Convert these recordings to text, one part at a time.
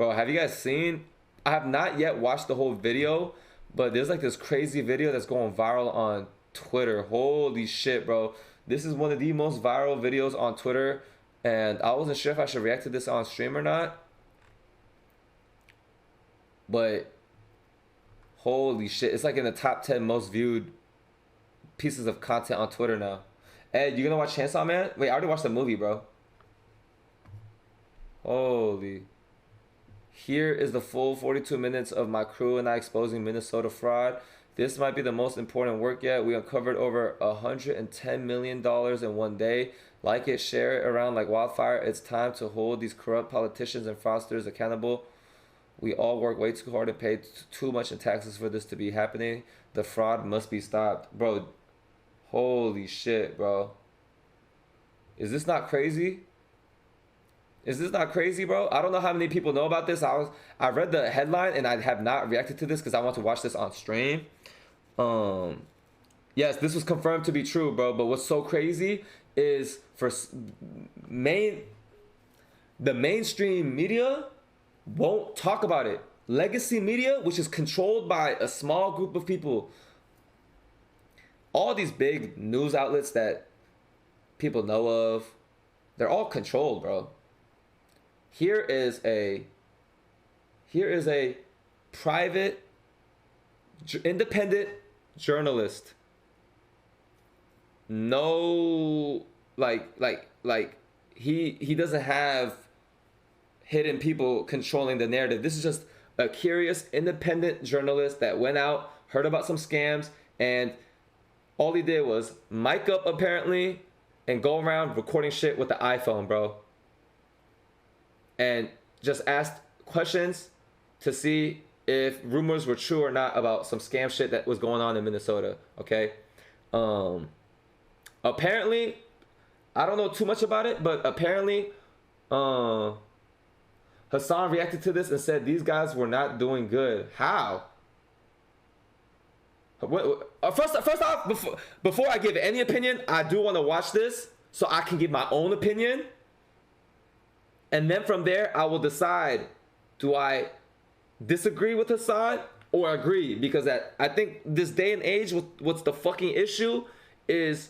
Bro, have you guys seen? I have not yet watched the whole video, but there's like this crazy video that's going viral on Twitter. Holy shit, bro. This is one of the most viral videos on Twitter, and I wasn't sure if I should react to this on stream or not. But holy shit, it's like in the top 10 most viewed pieces of content on Twitter now. Ed, you gonna watch Chainsaw Man? Wait, I already watched the movie, bro. Holy. Here is the full 42 minutes of my crew and I exposing Minnesota fraud. This might be the most important work yet. We uncovered over $110 million in one day. Like it, share it around like wildfire. It's time to hold these corrupt politicians and fraudsters accountable. We all work way too hard and pay too much in taxes for this to be happening. The fraud must be stopped. Bro, holy shit, bro. Is this not crazy? Is this not crazy, bro? I don't know how many people know about this. I read the headline and I have not reacted to this because I want to watch this on stream. Yes, this was confirmed to be true, bro. But what's so crazy is the mainstream media won't talk about it. Legacy media, which is controlled by a small group of people. All these big news outlets that people know of, they're all controlled, bro. Here is a private, independent journalist. No, he doesn't have hidden people controlling the narrative. This is just a curious, independent journalist that went out, heard about some scams, and all he did was mic up apparently and go around recording shit with the iPhone, bro. And just asked questions to see if rumors were true or not about some scam shit that was going on in Minnesota, okay? Apparently, I don't know too much about it, but apparently, Hassan reacted to this and said these guys were not doing good. How? First off, before I give any opinion, I do want to watch this so I can give my own opinion. And then from there, I will decide, do I disagree with Hassan or agree? Because I think this day and age, what's the fucking issue is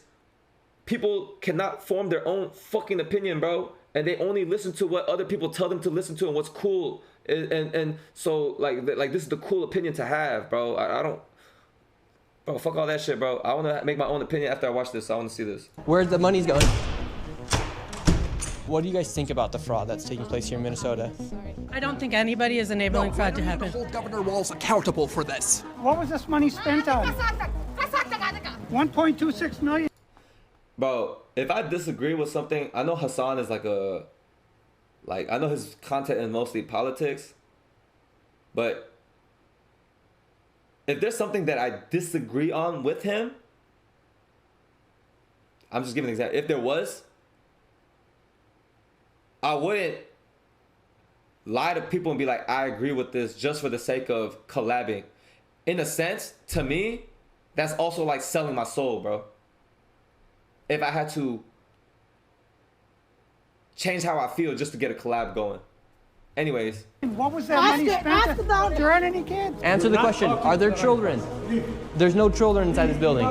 people cannot form their own fucking opinion, bro. And they only listen to what other people tell them to listen to and what's cool. And so, like this is the cool opinion to have, bro. I don't... Bro, fuck all that shit, bro. I want to make my own opinion after I watch this. So I want to see this. Where the money's going? What do you guys think about the fraud that's taking place here in Minnesota? I don't think anybody is enabling fraud to happen. Hold Governor Walz accountable for this. What was this money spent on? 1.26 million. Bro, if I disagree with something, I know Hassan is I know his content is mostly politics, but if there's something that I disagree on with him, I'm just giving an example. If there was, I wouldn't lie to people and be like, I agree with this just for the sake of collabing. In a sense, to me, that's also like selling my soul, bro. If I had to change how I feel just to get a collab going. Anyways. What was that money spent on? There aren't any kids. Answer the question. Are there children? There's no children inside this building.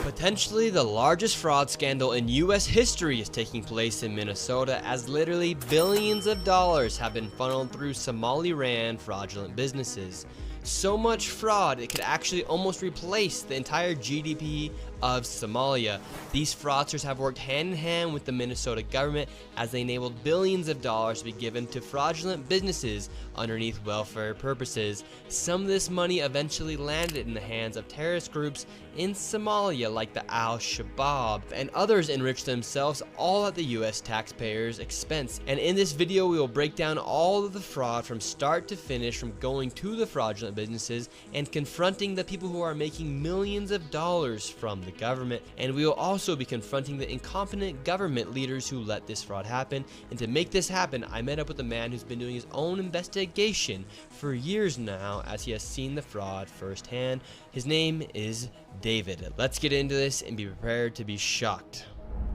Potentially the largest fraud scandal in U.S. history is taking place in Minnesota, as literally billions of dollars have been funneled through Somali-ran fraudulent businesses. So much fraud, it could actually almost replace the entire GDP of Somalia. These fraudsters have worked hand in hand with the Minnesota government as they enabled billions of dollars to be given to fraudulent businesses underneath welfare purposes. Some of this money eventually landed in the hands of terrorist groups in Somalia like the Al-Shabaab, and others enriched themselves all at the US taxpayers' expense. And in this video we will break down all of the fraud from start to finish, from going to the fraudulent businesses and confronting the people who are making millions of dollars from the government. And we will also be confronting the incompetent government leaders who let this fraud happen. And to make this happen, I met up with a man who's been doing his own investigation for years now, as he has seen the fraud firsthand. His name is David. Let's get into this and be prepared to be shocked.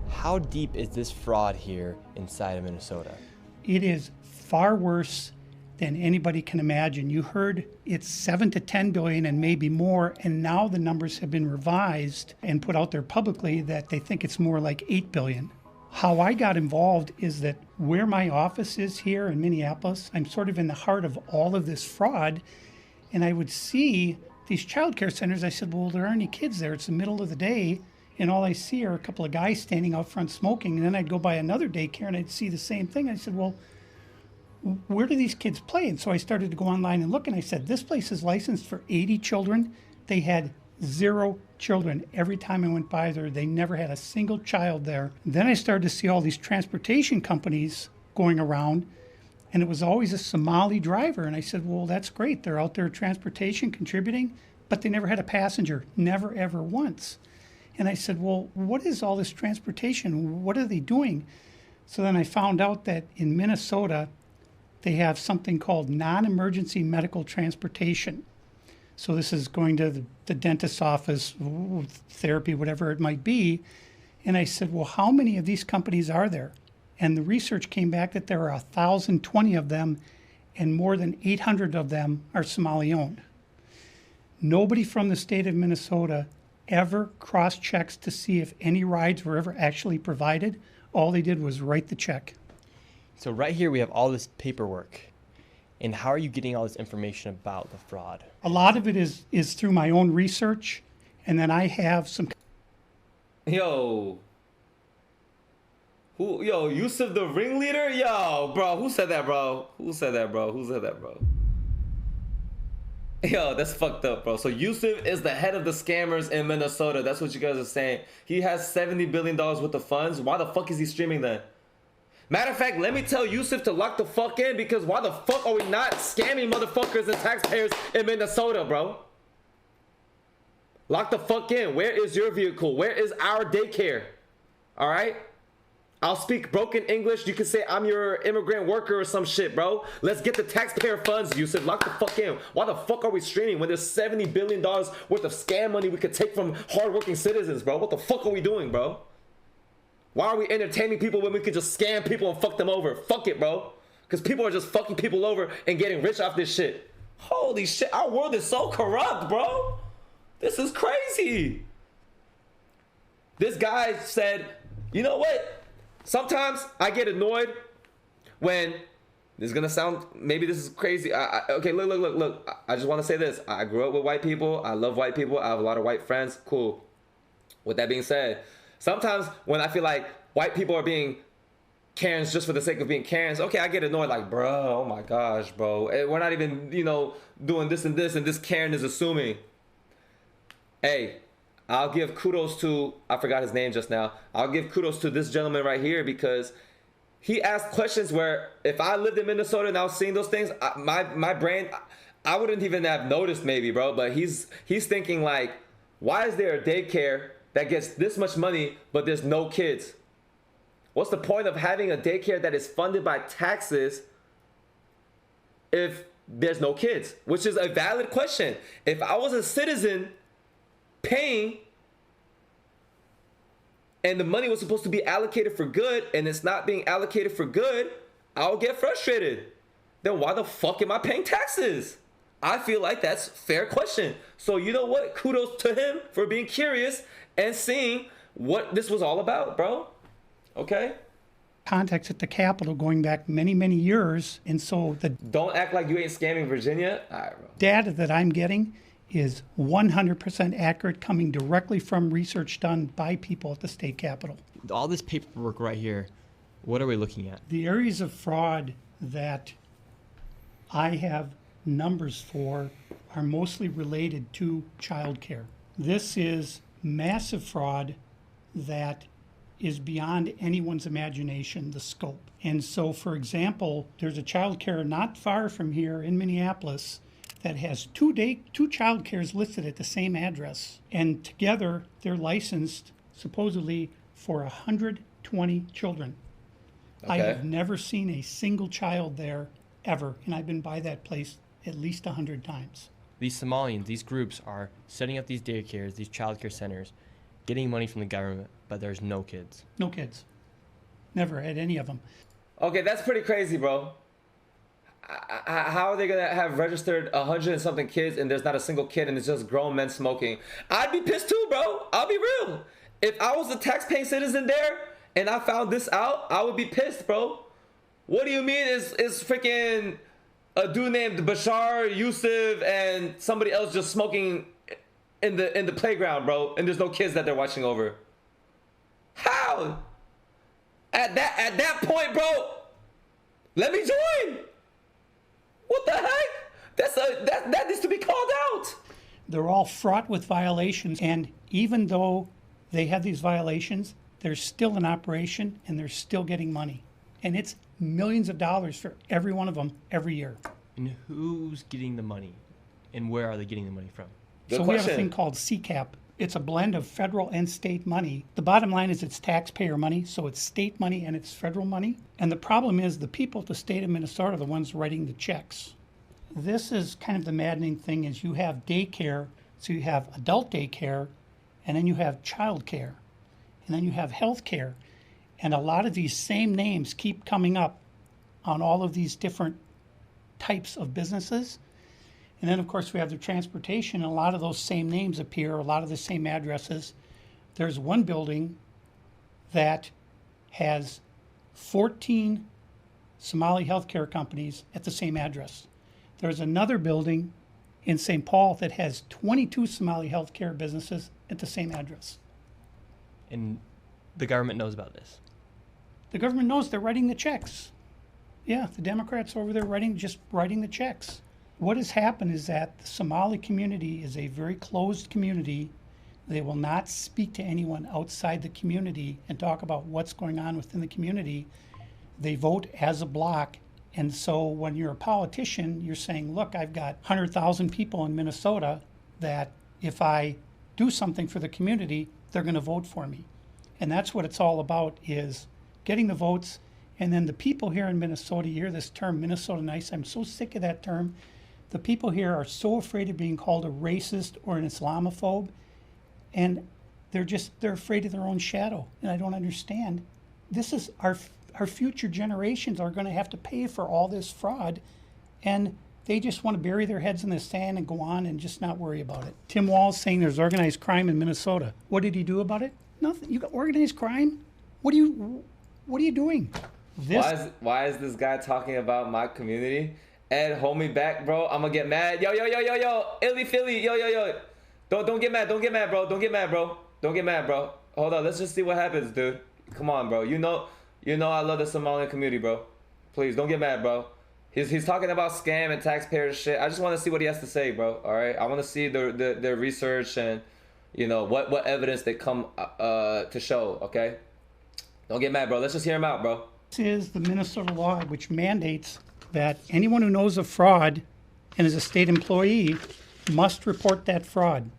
How deep is this fraud here inside of Minnesota? It is far worse than anybody can imagine. You heard it's 7 to 10 billion and maybe more, and now the numbers have been revised and put out there publicly that they think it's more like 8 billion. How I got involved is that where my office is here in Minneapolis, I'm sort of in the heart of all of this fraud, and I would see these child care centers. I said, well, there aren't any kids there. It's the middle of the day, and all I see are a couple of guys standing out front smoking. And then I'd go by another daycare and I'd see the same thing. I said, well, where do these kids play? And so I started to go online and look, and I said, this place is licensed for 80 children. They had 0 children. Every time I went by there, they never had a single child there. Then I started to see all these transportation companies going around, and it was always a Somali driver. And I said, well, that's great. They're out there transportation, contributing, but they never had a passenger, never, ever once. And I said, well, what is all this transportation? What are they doing? So then I found out that in Minnesota, they have something called non-emergency medical transportation. So this is going to the dentist's office, therapy, whatever it might be. And I said, well, how many of these companies are there? And the research came back that there are 1,020 of them, and more than 800 of them are Somali-owned. Nobody from the state of Minnesota ever cross-checks to see if any rides were ever actually provided. All they did was write the check. So right here we have all this paperwork. And how are you getting all this information about the fraud? A lot of it is through my own research, and then I have some... Yo, Yusuf the ringleader? Yo, bro, who said that, bro? Who said that, bro? Yo, that's fucked up, bro. So Yusuf is the head of the scammers in Minnesota. That's what you guys are saying. He has $70 billion worth of funds. Why the fuck is he streaming then? Matter of fact, let me tell Yusuf to lock the fuck in, because why the fuck are we not scamming motherfuckers and taxpayers in Minnesota, bro? Lock the fuck in. Where is your vehicle? Where is our daycare? All right? I'll speak broken English. You can say I'm your immigrant worker or some shit, bro. Let's get the taxpayer funds, Yusuf. Lock the fuck in. Why the fuck are we streaming when there's $70 billion worth of scam money we could take from hardworking citizens, bro? What the fuck are we doing, bro? Why are we entertaining people when we could just scam people and fuck them over? Fuck it, bro. Because people are just fucking people over and getting rich off this shit. Holy shit, our world is so corrupt, bro. This is crazy. This guy said, you know what? Sometimes I get annoyed when, this is gonna sound, maybe this is crazy. Okay, look. I just want to say this. I grew up with white people. I love white people. I have a lot of white friends. Cool. With that being said, sometimes when I feel like white people are being Karens just for the sake of being Karens, okay, I get annoyed, like, bro, oh my gosh, bro. We're not even, doing this and this Karen is assuming. Hey, I'll give kudos to, I forgot his name just now. I'll give kudos to this gentleman right here, because he asked questions where if I lived in Minnesota and I was seeing those things, my brain, I wouldn't even have noticed maybe, bro. But he's thinking like, why is there a daycare that gets this much money, but there's no kids? What's the point of having a daycare that is funded by taxes if there's no kids? Which is a valid question. If I was a citizen paying and the money was supposed to be allocated for good and it's not being allocated for good, I'll get frustrated. Then why the fuck am I paying taxes? I feel like that's a fair question. So you know what? Kudos to him for being curious and seeing what this was all about, bro. Okay? Contacts at the Capitol going back many, many years. And so the Don't act like you ain't scamming Virginia. All right, bro. data that I'm getting is 100% accurate, coming directly from research done by people at the state Capitol. All this paperwork right here, what are we looking at? The areas of fraud that I have numbers for are mostly related to childcare. This is massive fraud that is beyond anyone's imagination, the scope. And so, for example, there's a childcare not far from here in Minneapolis that has two childcares listed at the same address, and together they're licensed supposedly for 120 children. I Okay. have never seen a single child there ever, and I've been by that place at least 100 times. These Somalians, these groups are setting up these daycares, these childcare centers, getting money from the government, but there's no kids. No kids. Never had any of them. Okay, that's pretty crazy, bro. how are they gonna have registered 100 and something kids and there's not a single kid and it's just grown men smoking? I'd be pissed too, bro. I'll be real. If I was a tax-paying citizen there and I found this out, I would be pissed, bro. What do you mean is freaking a dude named Bashar Yusuf and somebody else just smoking in the playground, bro, and there's no kids that they're watching over? How? At that point, bro, let me join. What the heck? That needs to be called out. They're all fraught with violations, and even though they have these violations, they're still in operation and they're still getting money. And it's millions of dollars for every one of them every year. And who's getting the money? And where are they getting the money from? Good So we have a question. thing called CCAP. It's a blend of federal and state money. The bottom line is it's taxpayer money, so it's state money and it's federal money. And the problem is the people at the state of Minnesota are the ones writing the checks. This is kind of the maddening thing is you have daycare, so you have adult daycare, and then you have child care, and then you have health care. And a lot of these same names keep coming up on all of these different types of businesses. And then, of course, we have the transportation, and a lot of those same names appear, a lot of the same addresses. There's one building that has 14 Somali healthcare companies at the same address. There's another building in St. Paul that has 22 Somali healthcare businesses at the same address. And the government knows about this. The government knows they're writing the checks. Yeah, the Democrats over there just writing the checks. What has happened is that the Somali community is a very closed community. They will not speak to anyone outside the community and talk about what's going on within the community. They vote as a block. And so when you're a politician, you're saying, look, I've got 100,000 people in Minnesota that if I do something for the community, they're going to vote for me. And that's what it's all about, is getting the votes. And then the people here in Minnesota, you hear this term, Minnesota nice. I'm so sick of that term. The people here are so afraid of being called a racist or an Islamophobe, and they're afraid of their own shadow. And I don't understand. This is our future generations are going to have to pay for all this fraud, and they just want to bury their heads in the sand and go on and just not worry about it. Tim Walz saying there's organized crime in Minnesota. What did he do about it? Nothing. You got organized crime? What are you doing? Why is this guy talking about my community? Ed, hold me back, bro. I'm gonna get mad. Yo, Illy Philly, yo. Don't get mad, bro. Don't get mad, bro. Hold on, let's just see what happens, dude. Come on, bro. You know I love the Somalian community, bro. Please, don't get mad, bro. He's talking about scam and taxpayer shit. I just want to see what he has to say, bro. All right, I want to see their research and what evidence they come to show. Okay, don't get mad, bro. Let's just hear him out, bro. This is the Minnesota law which mandates that anyone who knows of fraud and is a state employee must report that fraud.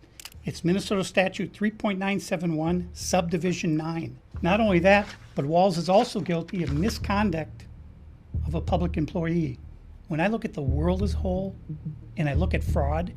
It's Minnesota Statute 3.971, Subdivision 9. Not only that, but Walz is also guilty of misconduct of a public employee. When I look at the world as a whole and I look at fraud,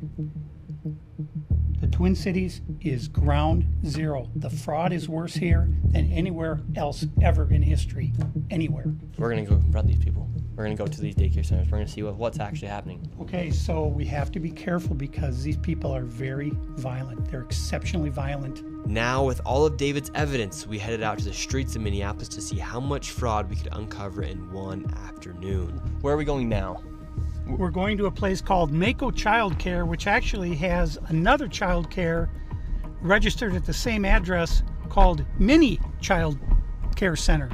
the Twin Cities is ground zero. The fraud is worse here than anywhere else ever in history, anywhere. We're going to go confront these people. We're going to go to these daycare centers. We're going to see what's actually happening. Okay, so we have to be careful because these people are very violent. They're exceptionally violent. Now, with all of David's evidence, we headed out to the streets of Minneapolis to see how much fraud we could uncover in one afternoon. Where are we going now? We're going to a place called Mako Child Care, which actually has another child care registered at the same address called Mini Child Care Center.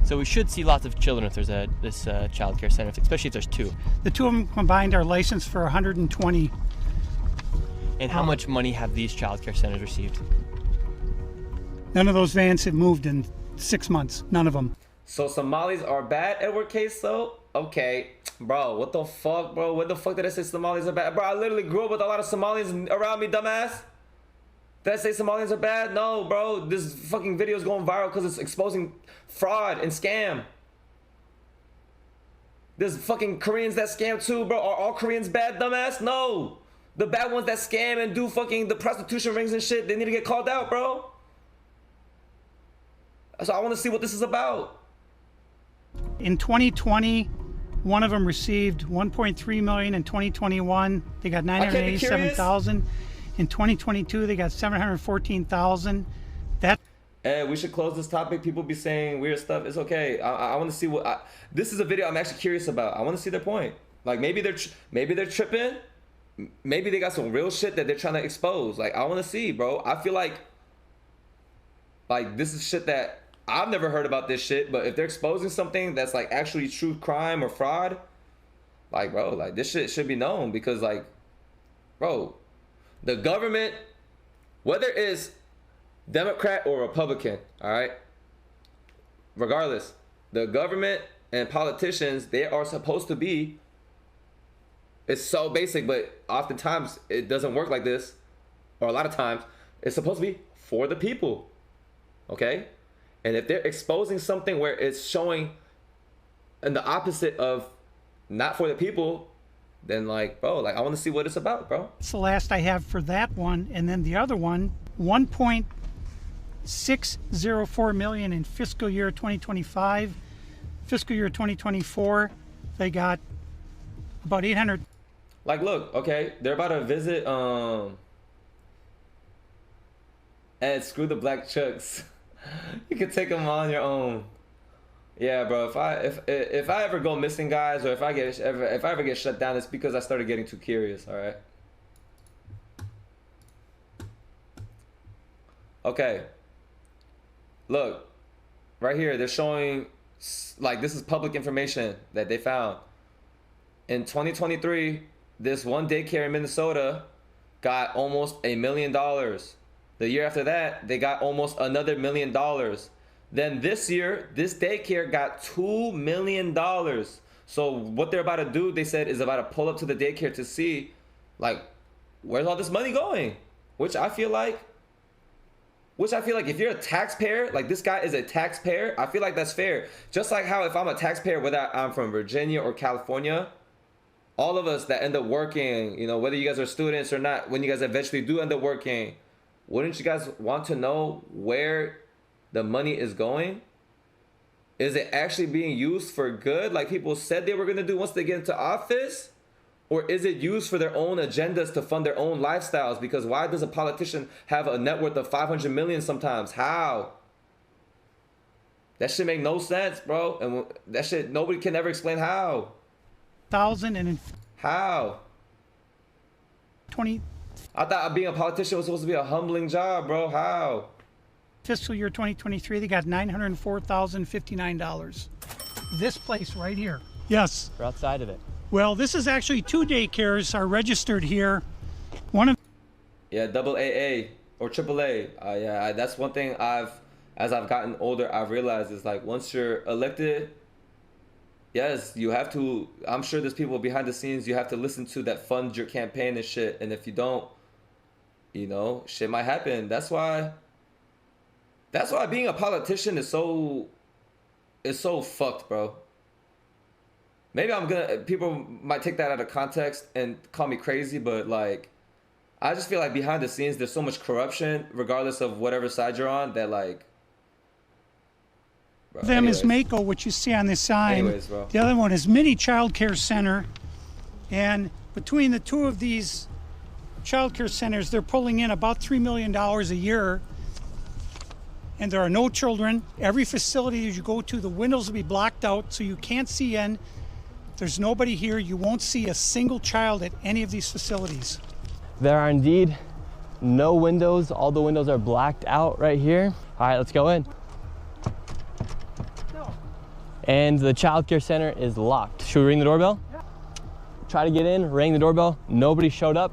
So we should see lots of children if there's this child care center, especially if there's two. The two of them combined are licensed for 120. And how much money have these child care centers received? None of those vans have moved in 6 months. None of them. So Somalis are bad, Edward Queso? Okay. Bro, what the fuck, bro? When the fuck did I say Somalis are bad? Bro, I literally grew up with a lot of Somalis around me, dumbass. Did I say Somalians are bad? No, bro. This fucking video is going viral because it's exposing fraud and scam. There's fucking Koreans that scam too, bro. Are all Koreans bad, dumbass? No. The bad ones that scam and do fucking the prostitution rings and shit, they need to get called out, bro. So I want to see what this is about. In 2020, One of them received 1.3 million in 2021. They got 987,000. In 2022, they got 714,000. That. We should close this topic. People be saying weird stuff. It's okay. I want to see what. This is a video I'm actually curious about. I want to see their point. Like maybe they're tripping. Maybe they got some real shit that they're trying to expose. Like I want to see, bro. I feel like this is shit that I've never heard about this shit. But if they're exposing something that's like actually true crime or fraud, like bro, like this shit should be known because like, bro, the government, whether it's Democrat or Republican, all right, regardless, the government and politicians, they are supposed to be, it's so basic, but oftentimes it doesn't work like this, or a lot of times it's supposed to be for the people, okay? And if they're exposing something where it's showing in the opposite of not for the people, then like, bro, like I want to see what it's about, bro. It's the last I have for that one. And then the other one, 1.604 million in fiscal year 2025. Fiscal year 2024, they got about 800. Like, look, okay, they're about to visit, and screw the black chucks. You can take them on your own. Yeah, bro. If I ever go missing, guys, or if I ever get shut down, it's because I started getting too curious. All right. Okay. Look, right here, they're showing like this is public information that they found. In 2023, this one daycare in Minnesota got almost $1 million. The year after that, they got almost another $1 million. Then this year, this daycare got $2 million. So what they're about to do, they said, is about to pull up to the daycare to see, like, where's all this money going? Which I feel like if you're a taxpayer, like this guy is a taxpayer, I feel like that's fair. Just like how if I'm a taxpayer, whether I'm from Virginia or California, all of us that end up working, you know, whether you guys are students or not, when you guys eventually do end up working, wouldn't you guys want to know where the money is going? Is it actually being used for good like people said they were going to do once they get into office? Or is it used for their own agendas to fund their own lifestyles? Because why does a politician have a net worth of 500 million sometimes? How? That shit make no sense, bro. And that shit, nobody can ever explain how. How? 20. I thought being a politician was supposed to be a humbling job, bro. How? Fiscal year 2023, they got $904,059. This place right here. Yes. We're outside of it. Well, this is actually 2 daycares are registered here. One of. Yeah, AA or AAA. Yeah, that's one thing as I've gotten older, I've realized is like once you're elected, yes, you have to. I'm sure there's people behind the scenes you have to listen to that fund your campaign and shit. And if you don't, you know, shit might happen. That's why being a politician is so fucked, bro. Maybe people might take that out of context and call me crazy, but like, I just feel like behind the scenes, there's so much corruption, regardless of whatever side you're on, that like, bro, them is Mako, which you see on this sign. Anyways, bro. The other one is Mini Child Care Center. And between the two of these child care centers, they're pulling in about $3 million a year. And there are no children. Every facility that you go to, the windows will be blocked out so you can't see in. There's nobody here. You won't see a single child at any of these facilities. There are indeed no windows. All the windows are blacked out right here. All right, let's go in. No. And the child care center is locked. Should we ring the doorbell? Yeah. Try to get in, rang the doorbell. Nobody showed up.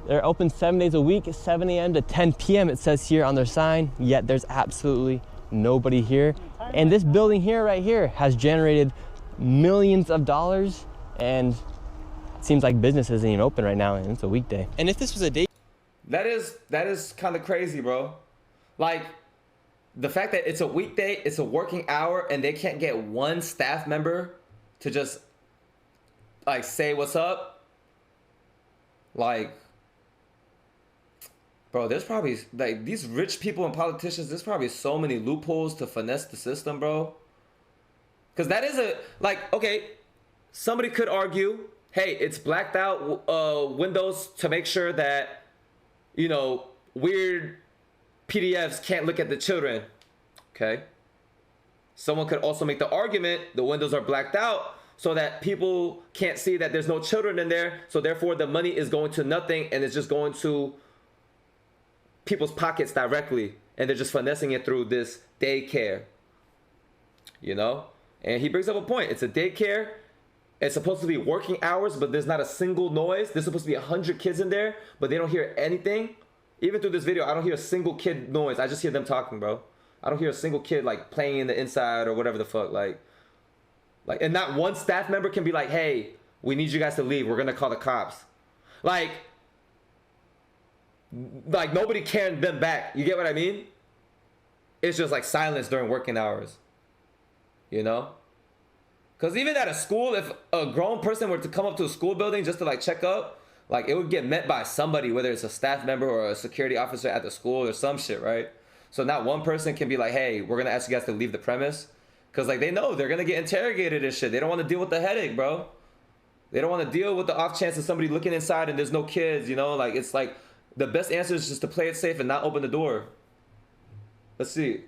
They're open 7 days a week, 7 a.m. to 10 p.m. it says here on their sign, yet there's absolutely nobody here. And this building here, right here, has generated millions of dollars, and it seems like business isn't even open right now, and it's a weekday. And if this was a day, that is kind of crazy, bro. Like, the fact that it's a weekday, it's a working hour, and they can't get one staff member to just like say what's up. Like, bro, there's probably like these rich people and politicians, there's probably so many loopholes to finesse the system, bro. Because that is okay, somebody could argue, hey, it's blacked out windows to make sure that, you know, weird PDFs can't look at the children. Okay. Someone could also make the argument the windows are blacked out so that people can't see that there's no children in there. So therefore the money is going to nothing and it's just going to people's pockets directly. And they're just finessing it through this daycare. You know? And he brings up a point. It's a daycare. It's supposed to be working hours, but there's not a single noise. There's supposed to be 100 kids in there, but they don't hear anything. Even through this video, I don't hear a single kid noise. I just hear them talking, bro. I don't hear a single kid like playing in the inside or whatever the fuck. Like, and not one staff member can be like, hey, we need you guys to leave. We're gonna call the cops. Like nobody carrying them back. You get what I mean? It's just like silence during working hours. You know? Because even at a school, if a grown person were to come up to a school building just to like check up, like it would get met by somebody, whether it's a staff member or a security officer at the school or some shit, right? So not one person can be like, hey, we're gonna ask you guys to leave the premise. Because like they know they're gonna get interrogated and shit. They don't want to deal with the headache, bro. They don't want to deal with the off chance of somebody looking inside and there's no kids, you know? Like it's like the best answer is just to play it safe and not open the door. Let's see.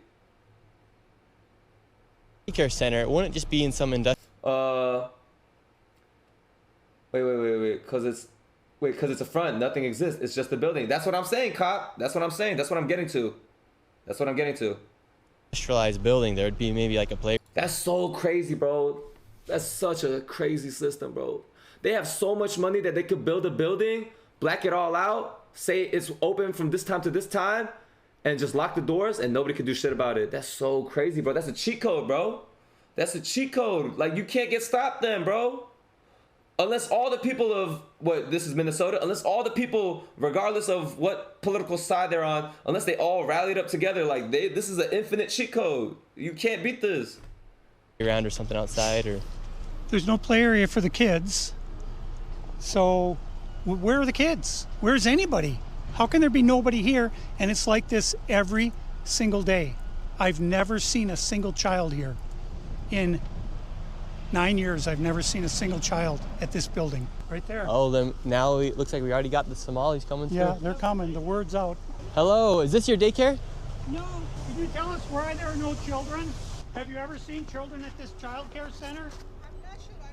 Daycare center, it wouldn't just be in some industrial. Wait. Because it's a front. Nothing exists. It's just a building. That's what I'm saying, cop. That's what I'm saying. That's what I'm getting to. Industrialized building, there would be maybe like a play. That's so crazy, bro. That's such a crazy system, bro. They have so much money that they could build a building, black it all out, say it's open from this time to this time, and just lock the doors and nobody can do shit about it. That's so crazy, bro. That's a cheat code, bro. That's a cheat code. Like, you can't get stopped then, bro. Unless all the people of, this is Minnesota, unless all the people, regardless of what political side they're on, unless they all rallied up together, like, this is an infinite cheat code. You can't beat this. Around or something outside, or... There's no play area for the kids. So, where are the kids? Where's anybody? How can there be nobody here? And it's like this every single day. I've never seen a single child here. In 9 years, I've never seen a single child at this building. Right there. Oh, then now it looks like we already got the Somalis coming through. Yeah, they're coming. The word's out. Hello, is this your daycare? No. Can you tell us why there are no children? Have you ever seen children at this child care center? I'm not sure. I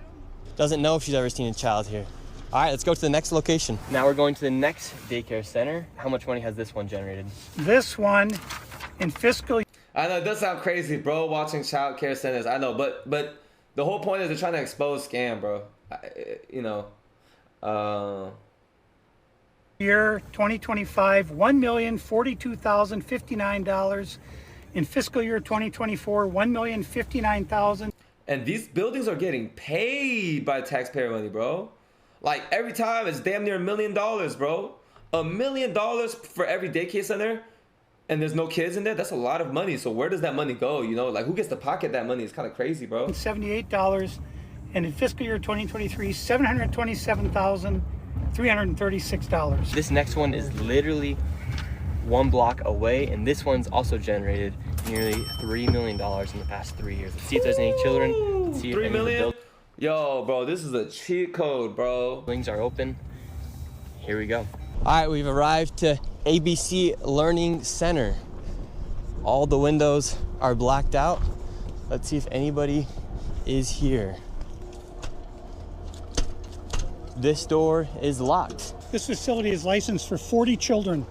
don't. Doesn't know if she's ever seen a child here. All right, let's go to the next location. Now we're going to the next daycare center. How much money has this one generated? This one, in fiscal... I know, it does sound crazy, bro, watching child care centers. I know, but the whole point is they're trying to expose scam, bro. You know. Year 2025, $1,042,059. In fiscal year 2024, $1,059,000. And these buildings are getting paid by taxpayer money, bro. Like, every time it's damn near $1 million, bro. $1 million for every daycare center, and there's no kids in there. That's a lot of money. So where does that money go? You know, like, who gets to pocket that money? It's kind of crazy, bro. $78, and in fiscal year 2023, $727,336. This next one is literally 1 block away, and this one's also generated nearly $3 million in the past 3 years. Let's see if there's any children. Let's see if 3 any of the million? Yo, bro, this is a cheat code, bro. buildings are open. Here we go. All right, we've arrived to ABC Learning Center. All the windows are blacked out. Let's see if anybody is here. This door is locked. This facility is licensed for 40 children.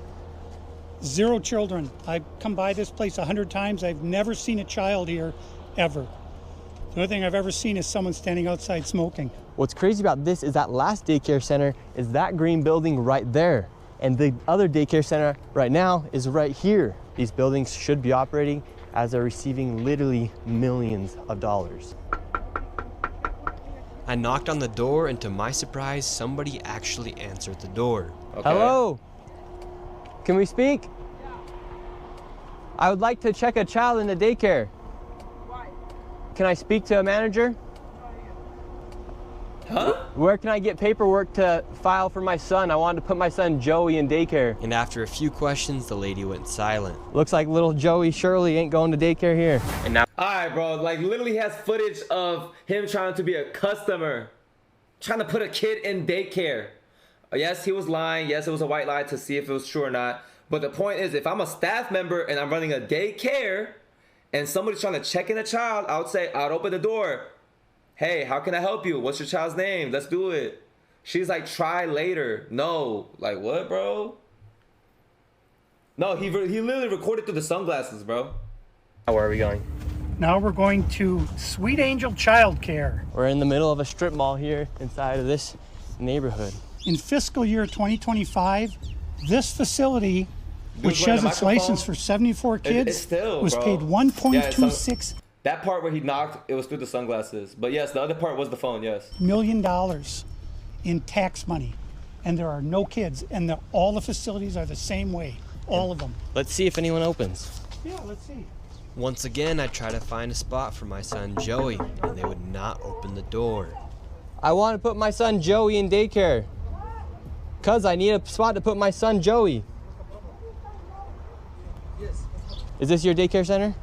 0 children. I've come by this place 100 times. I've never seen a child here, ever. The only thing I've ever seen is someone standing outside smoking. What's crazy about this is that last daycare center is that green building right there. And the other daycare center right now is right here. These buildings should be operating as they're receiving literally millions of dollars. I knocked on the door, and to my surprise, somebody actually answered the door. Okay. Hello? Can we speak? I would like to check a child in the daycare. Why? Can I speak to a manager? Huh? Where can I get paperwork to file for my son? I wanted to put my son Joey in daycare. And after a few questions, the lady went silent. Looks like little Joey Shirley ain't going to daycare here. And now, Alright, bro, like literally has footage of him trying to be a customer, trying to put a kid in daycare. Yes, he was lying. Yes, it was a white lie to see if it was true or not. But the point is, if I'm a staff member and I'm running a daycare and somebody's trying to check in a child, I'd open the door. Hey, how can I help you? What's your child's name? Let's do it. She's like, try later. No. Like, what, bro? No, he literally recorded through the sunglasses, bro. where are we going? Now we're going to Sweet Angel Childcare. We're in the middle of a strip mall here inside of this neighborhood. In fiscal year 2025, this facility, which has its license for 74 kids, was paid 1.26 that part where he knocked, it was through the sunglasses. But yes, the other part was the phone, yes. $1 million in tax money. And there are no kids. And all the facilities are the same way. All of them. Let's see if anyone opens. Yeah, let's see. Once again, I tried to find a spot for my son Joey, and they would not open the door. I want to put my son Joey in daycare. Cuz I need a spot to put my son Joey. Yes. Is this your daycare center?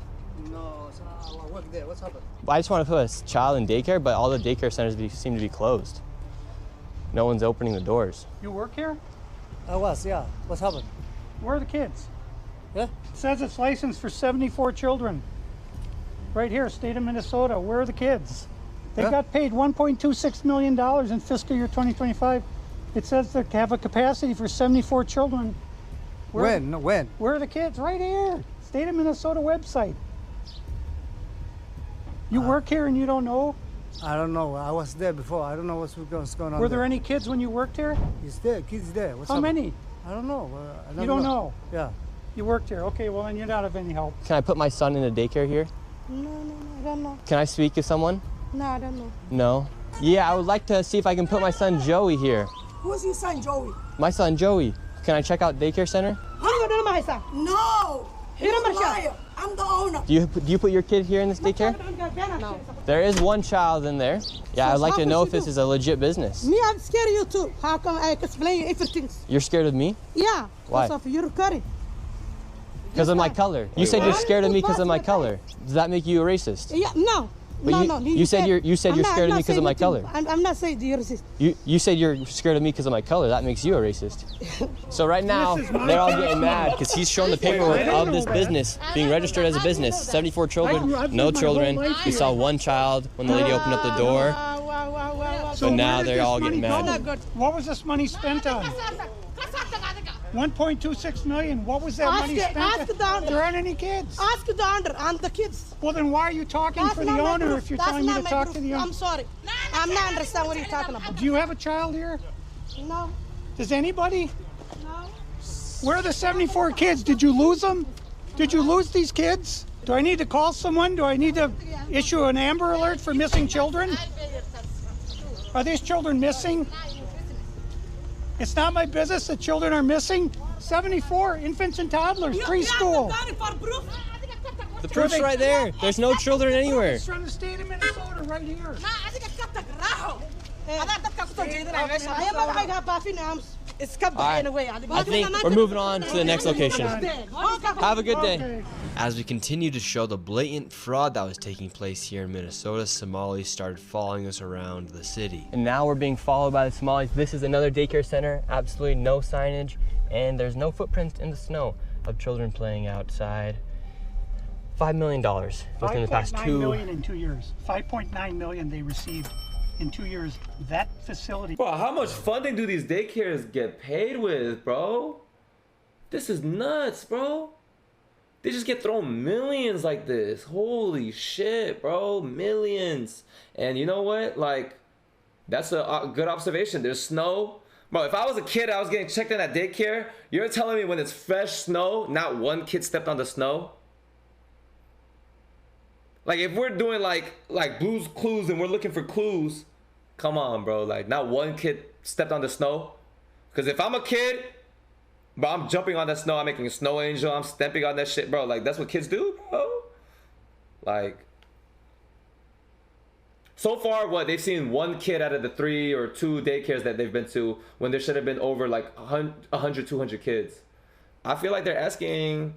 No, I work there. What's happened? I just want to put a child in daycare, but all the daycare centers seem to be closed. No one's opening the doors. You work here? I was, yeah. What's happened? Where are the kids? Yeah? It says it's licensed for 74 children. Right here, state of Minnesota. Where are the kids? They Yeah. got paid $1.26 million in fiscal year 2025. It says they have a capacity for 74 children. When? No, when? Where are the kids? Right here. State of Minnesota website. You work here and you don't know? I don't know. I was there before. I don't know what's going on. Were there any kids when you worked here? He's there. Kids there. What's How happened? many? I don't know. You don't know? Yeah. You worked here. Okay, well, then you're not of any help. Can I put my son in a daycare here? No, I don't know. Can I speak to someone? No, I don't know. No? Yeah, I would like to see if I can put my son Joey here. Who's your son, Joey? My son Joey. Can I check out daycare center? No! You're a liar. I'm the owner. Do you put your kid here in this daycare? No. There is one child in there. Yeah, I'd like to know if this is a legit business. Me, I'm scared of you too. How come I explain everything? You're scared of me? Yeah. Why? Because of your curry. Because of my color. You said you're scared of me because of my color. Does that make you a racist? Yeah, no. But no. you said you're scared of me because of my color. I'm not saying you're racist. You said you're scared of me because of my color. That makes you a racist. So right now, they're all getting mad because he's showing the paperwork of this business being registered as a business. 74 children, no children. We saw one child when the lady opened up the door. So But now where did they're this all money getting go? mad. What was this money spent on? 1.26 million. What was that money spent ask on? the owner. There aren't any kids. Ask the owner and the kids. Well, then why are you talking That's for not the my owner proof. if you're That's telling me not to my talk proof. to the owner? I'm sorry. I'm not understand what you're talking about. Do you have a child here? No. Does anybody? No. Where are the 74 kids? Did you lose them? Did you lose these kids? Do I need to call someone? Do I need to issue an Amber Alert for missing children? Are these children missing? It's not my business that children are missing. 74 infants and toddlers, preschool. The proof's right there. There's no children anywhere. It's from the state of Minnesota right here. I think we're moving on to the next location. Have a good day. Okay. As we continue to show the blatant fraud that was taking place here in Minnesota, Somalis started following us around the city. And now we're being followed by the Somalis. This is another daycare center. Absolutely no signage. And there's no footprints in the snow of children playing outside. $5 million within the past 5.9 million in 2 years. 5.9 million they received in 2 years. That facility. Bro, how much funding do these daycares get paid with, bro? This is nuts, bro. They just get thrown millions like this. Holy shit, bro. Millions. And you know what? Like, that's a good observation. There's snow. Bro, if I was a kid, I was getting checked in at daycare. You're telling me when it's fresh snow, not one kid stepped on the snow? Like, if we're doing like Blue's Clues and we're looking for clues, come on, bro. Like, not one kid stepped on the snow. Because if I'm a kid, bro, I'm jumping on that snow. I'm making a snow angel. I'm stepping on that shit, bro. Like, that's what kids do, bro. Like, So far, what, they've seen one kid out of the 3 or 2 daycares that they've been to when there should have been over like 100, 200 kids. I feel like they're asking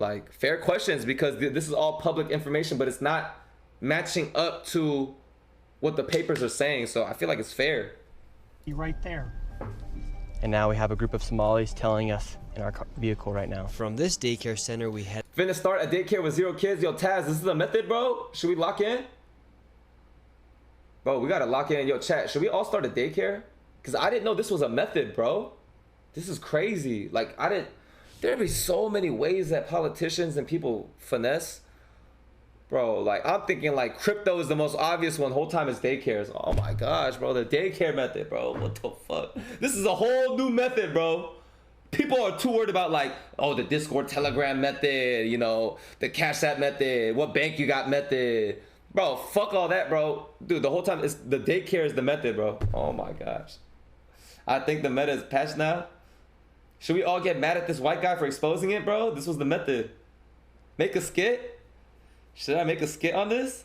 like fair questions because this is all public information, but it's not matching up to what the papers are saying. So I feel like it's fair. You're right there. And now we have a group of Somalis telling us in our vehicle right now. From this daycare center, we head. Finna start a daycare with 0 kids. Yo, Taz, this is a method, bro. Should we lock in? Bro, we gotta lock in. Yo, chat, should we all start a daycare? Because I didn't know this was a method, bro. This is crazy. Like, there'd be so many ways that politicians and people finesse. Bro, like, I'm thinking, like, crypto is the most obvious one. The whole time it's daycares. Oh, my gosh, bro. The daycare method, bro. What the fuck? This is a whole new method, bro. People are too worried about, like, oh, the Discord Telegram method, you know, the Cash App method, what bank you got method. Bro, fuck all that, bro. Dude, the whole time, the daycare is the method, bro. Oh, my gosh. I think the meta is patched now. Should we all get mad at this white guy for exposing it, bro? This was the method. Make a skit? Should I make a skit on this?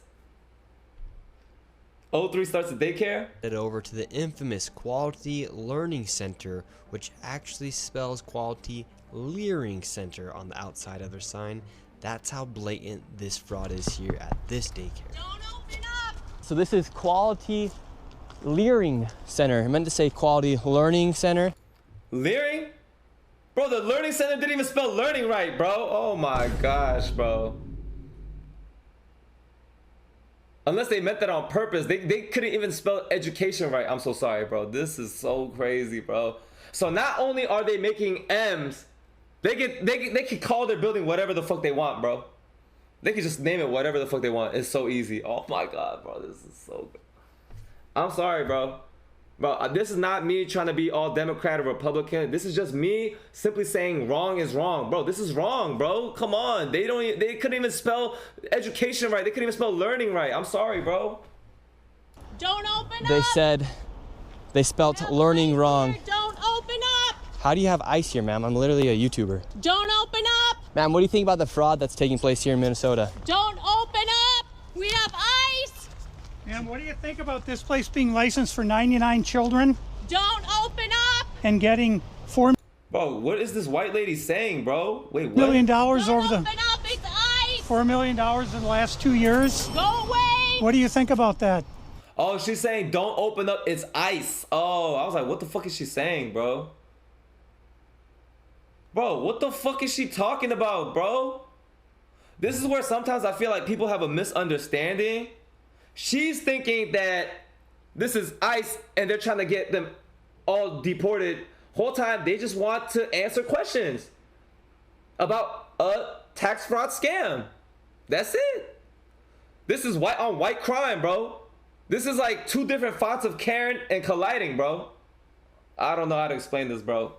03 starts the daycare? Head over to the infamous Quality Learning Center, which actually spells Quality Leering Center on the outside of their sign. That's how blatant this fraud is here at this daycare. Don't open up! So this is Quality Leering Center. I meant to say Quality Learning Center. Leering? Bro, the learning center didn't even spell learning right, bro. Oh my gosh, bro. Unless they meant that on purpose. They couldn't even spell education right. I'm so sorry, bro. This is so crazy, bro. So not only are they making M's, they can call their building whatever the fuck they want, bro. They can just name it whatever the fuck they want. It's so easy. Oh my god, bro. This is so good. I'm sorry, bro. Bro, this is not me trying to be all Democrat or Republican. This is just me simply saying wrong is wrong. Bro, this is wrong, bro. Come on. They couldn't even spell education right. They couldn't even spell learning right. I'm sorry, bro. Don't open up! They said they spelt learning wrong. Don't open up! How do you have ice here, ma'am? I'm literally a YouTuber. Don't open up! Ma'am, what do you think about the fraud that's taking place here in Minnesota? Don't open up! We have ice! And what do you think about this place being licensed for 99 children Don't open up! and getting $4 Bro, what is this white lady saying, bro? Wait, what? million over Don't the open up! It's ice! $4 million in the last 2 years? Go away! What do you think about that? Oh, she's saying don't open up. It's ice. Oh, I was like, what the fuck is she saying, bro? Bro, what the fuck is she talking about, bro? This is where sometimes I feel like people have a misunderstanding. She's thinking that this is ICE and they're trying to get them all deported. Whole time they just want to answer questions about a tax fraud scam. That's it. This is white on white crime, bro. This is like 2 different fonts of Karen and colliding, bro. I don't know how to explain this, bro.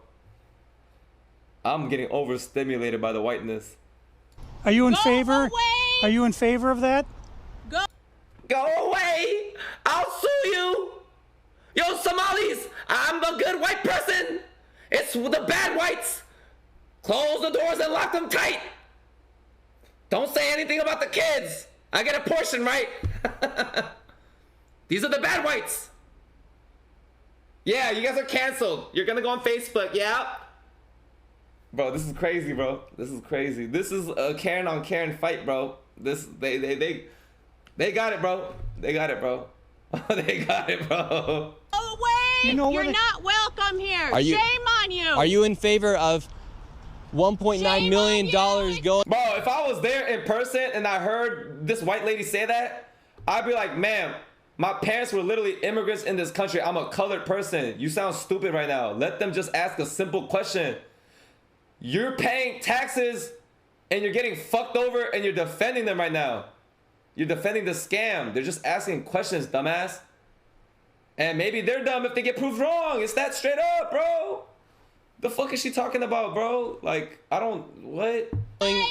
I'm getting overstimulated by the whiteness. Are you in Go favor? away! Are you in favor of that? Go away! I'll sue you! Yo, Somalis! I'm a good white person! It's the bad whites! Close the doors and lock them tight! Don't say anything about the kids! I get a portion, right? These are the bad whites! Yeah, you guys are canceled. You're gonna go on Facebook, yeah? Bro, this is crazy, bro. This is crazy. This is a Karen on Karen fight, bro. They got it, bro. They got it, bro. They got it, bro. Go away! You know You're where not welcome here. Are you- Shame on you! Are you in favor of $1.9 Shame million on you. going? Bro, if I was there in person and I heard this white lady say that, I'd be like, ma'am, my parents were literally immigrants in this country. I'm a colored person. You sound stupid right now. Let them just ask a simple question. You're paying taxes and you're getting fucked over and you're defending them right now. You're defending the scam. They're just asking questions, dumbass. And maybe they're dumb if they get proved wrong. It's that straight up, bro. The fuck is she talking about, bro? Like, I don't, what?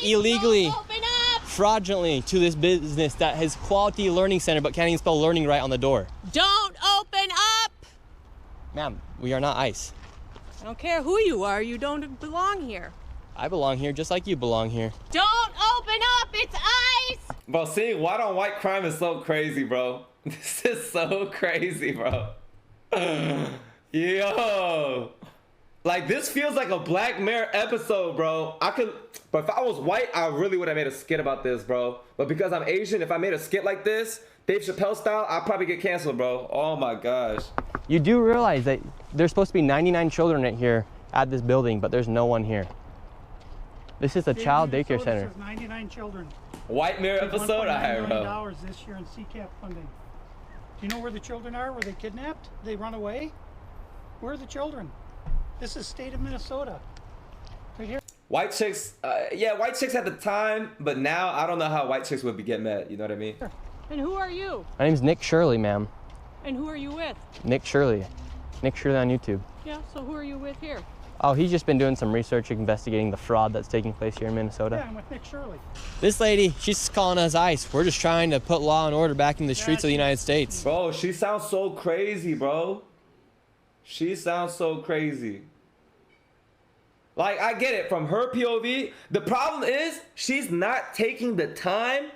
Illegally, Don't open up! fraudulently to this business that has Quality Learning Center but can't even spell learning right on the door. Don't open up! Ma'am, we are not ICE. I don't care who you are, you don't belong here. I belong here just like you belong here. Don't open up! It's ice! Bro, seeing white on white crime is so crazy, bro. This is so crazy, bro. Yo. Like, this feels like a Black Mirror episode, bro. But if I was white, I really would have made a skit about this, bro. But because I'm Asian, if I made a skit like this, Dave Chappelle style, I'd probably get canceled, bro. Oh my gosh. You do realize that there's supposed to be 99 children right here at this building, but there's no one here. This is a child daycare center. 99 children. White Mirror episode? $1.9 bro. million this year in CCAP funding. Do you know where the children are? Were they kidnapped? They run away? Where are the children? This is state of Minnesota. Right here. White chicks, yeah, white chicks at the time, but now I don't know how white chicks would get mad. You know what I mean? And who are you? My name's Nick Shirley, ma'am. And who are you with? Nick Shirley. Nick Shirley on YouTube. Yeah, so who are you with here? Oh, he's just been doing some research investigating the fraud that's taking place here in Minnesota. Yeah, I'm with Nick Shirley. This lady, she's calling us ICE. We're just trying to put law and order back in the streets of the United States. Bro, she sounds so crazy, bro. She sounds so crazy. Like, I get it from her POV. The problem is she's not taking the time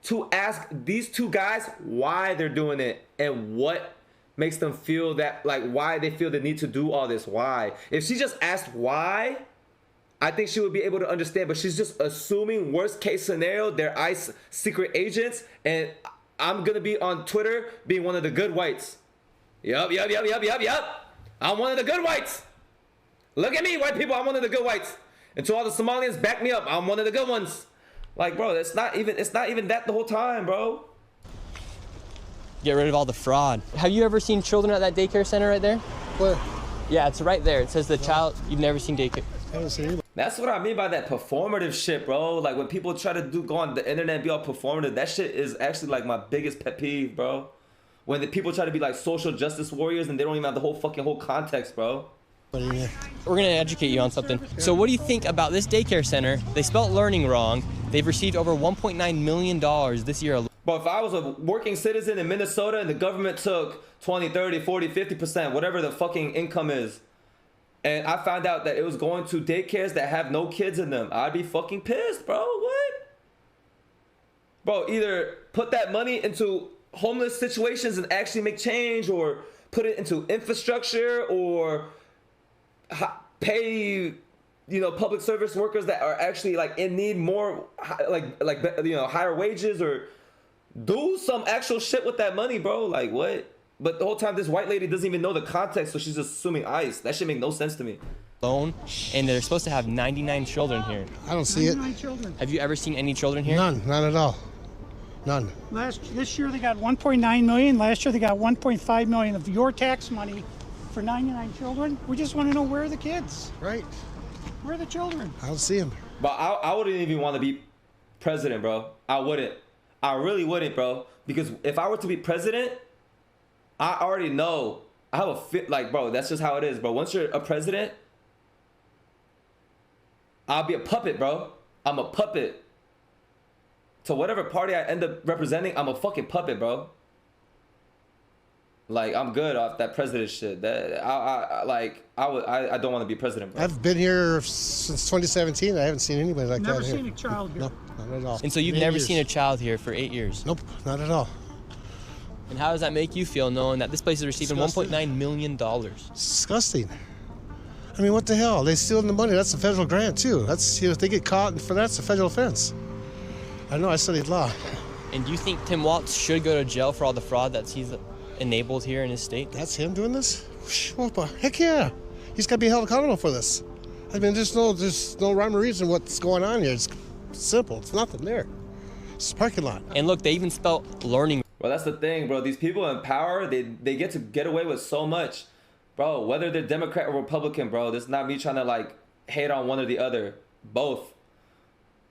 to ask these two guys why they're doing it and what makes them feel that, like, why they feel the need to do all this. Why? If she just asked why, I think she would be able to understand, but she's just assuming worst case scenario, they're ICE secret agents, and I'm gonna be on Twitter being one of the good whites. Yup. I'm one of the good whites. Look at me, white people, I'm one of the good whites. And to all the Somalians, back me up, I'm one of the good ones. Like, bro, it's not even that the whole time, bro. Get rid of all the fraud. Have you ever seen children at that daycare center right there? Where? Yeah, it's right there. It says the child, you've never seen daycare. I haven't seen anybody. That's what I mean by that performative shit, bro. Like, when people try to go on the internet and be all performative, that shit is actually like my biggest pet peeve, bro. When the people try to be like social justice warriors and they don't even have the whole context, bro. We're gonna educate you on something. So what do you think about this daycare center? They spelled learning wrong. They've received over $1.9 million this year alone. But if I was a working citizen in Minnesota and the government took 20, 30, 40, 50%, whatever the fucking income is, and I found out that it was going to daycares that have no kids in them, I'd be fucking pissed, bro. What? Bro, either put that money into homeless situations and actually make change, or put it into infrastructure, or pay, you know, public service workers that are actually like in need more, like you know, higher wages, or do some actual shit with that money, bro. Like, what? But the whole time this white lady doesn't even know the context, so she's just assuming ICE. That shit make no sense to me. And they're supposed to have 99 children here. I don't see it. 99 children. Have you ever seen any children here? None at all. None. This year they got 1.9 million. Last year they got 1.5 million of your tax money for 99 children. We just want to know, where are the kids? Right. Where are the children? I don't see them. But I wouldn't even want to be president, bro. I wouldn't. I really wouldn't, bro. Because if I were to be president, I already know. I have a fit, like, bro, that's just how it is, bro. Once you're a president, I'll be a puppet, bro. I'm a puppet. To whatever party I end up representing, I'm a fucking puppet, bro. Like, I'm good off that president shit. That I don't want to be president, bro. I've been here since 2017. I haven't seen anybody like Never that seen here. a child here. No, not at all. And so you've 8 never years. seen a child here for 8 years? Nope, not at all. And how does that make you feel, knowing that this place is receiving $1.9 million? It's disgusting. I mean, what the hell? They stealing the money. That's a federal grant too. That's, you know, if they get caught for that, it's a federal offense. I know. I studied law. And do you think Tim Walz should go to jail for all the fraud that he's enabled here in his state? That's him doing this? Well, heck yeah. He's got to be held accountable for this. I mean, there's no rhyme or reason what's going on here. It's simple. It's nothing there. It's a parking lot. And look, they even spelled learning. Bro, that's the thing, bro. These people in power, they get to get away with so much. Bro, whether they're Democrat or Republican, bro, this is not me trying to, like, hate on one or the other. Both.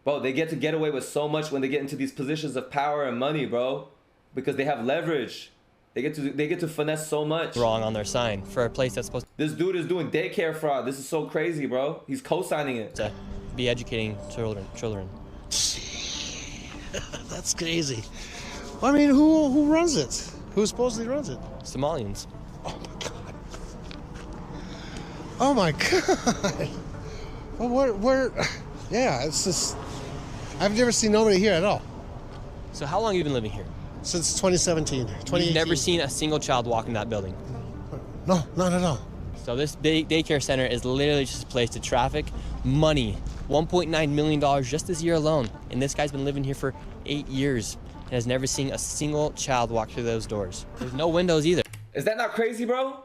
Bro, they get to get away with so much when they get into these positions of power and money, bro. Because they have leverage. They get to finesse so much. Wrong on their sign for a place that's supposed This dude is doing daycare fraud. This is so crazy, bro. He's co-signing it. to be educating children. That's crazy. I mean, who runs it? Who supposedly runs it? Somalians. Oh my God. Well, where? Yeah, it's just. I've never seen nobody here at all. So how long have you been living here? Since 2017, 2018. You've never seen a single child walk in that building? No, not at all. So this daycare center is literally just a place to traffic money. $1.9 million just this year alone. And this guy's been living here for 8 years and has never seen a single child walk through those doors. There's no windows either. Is that not crazy, bro?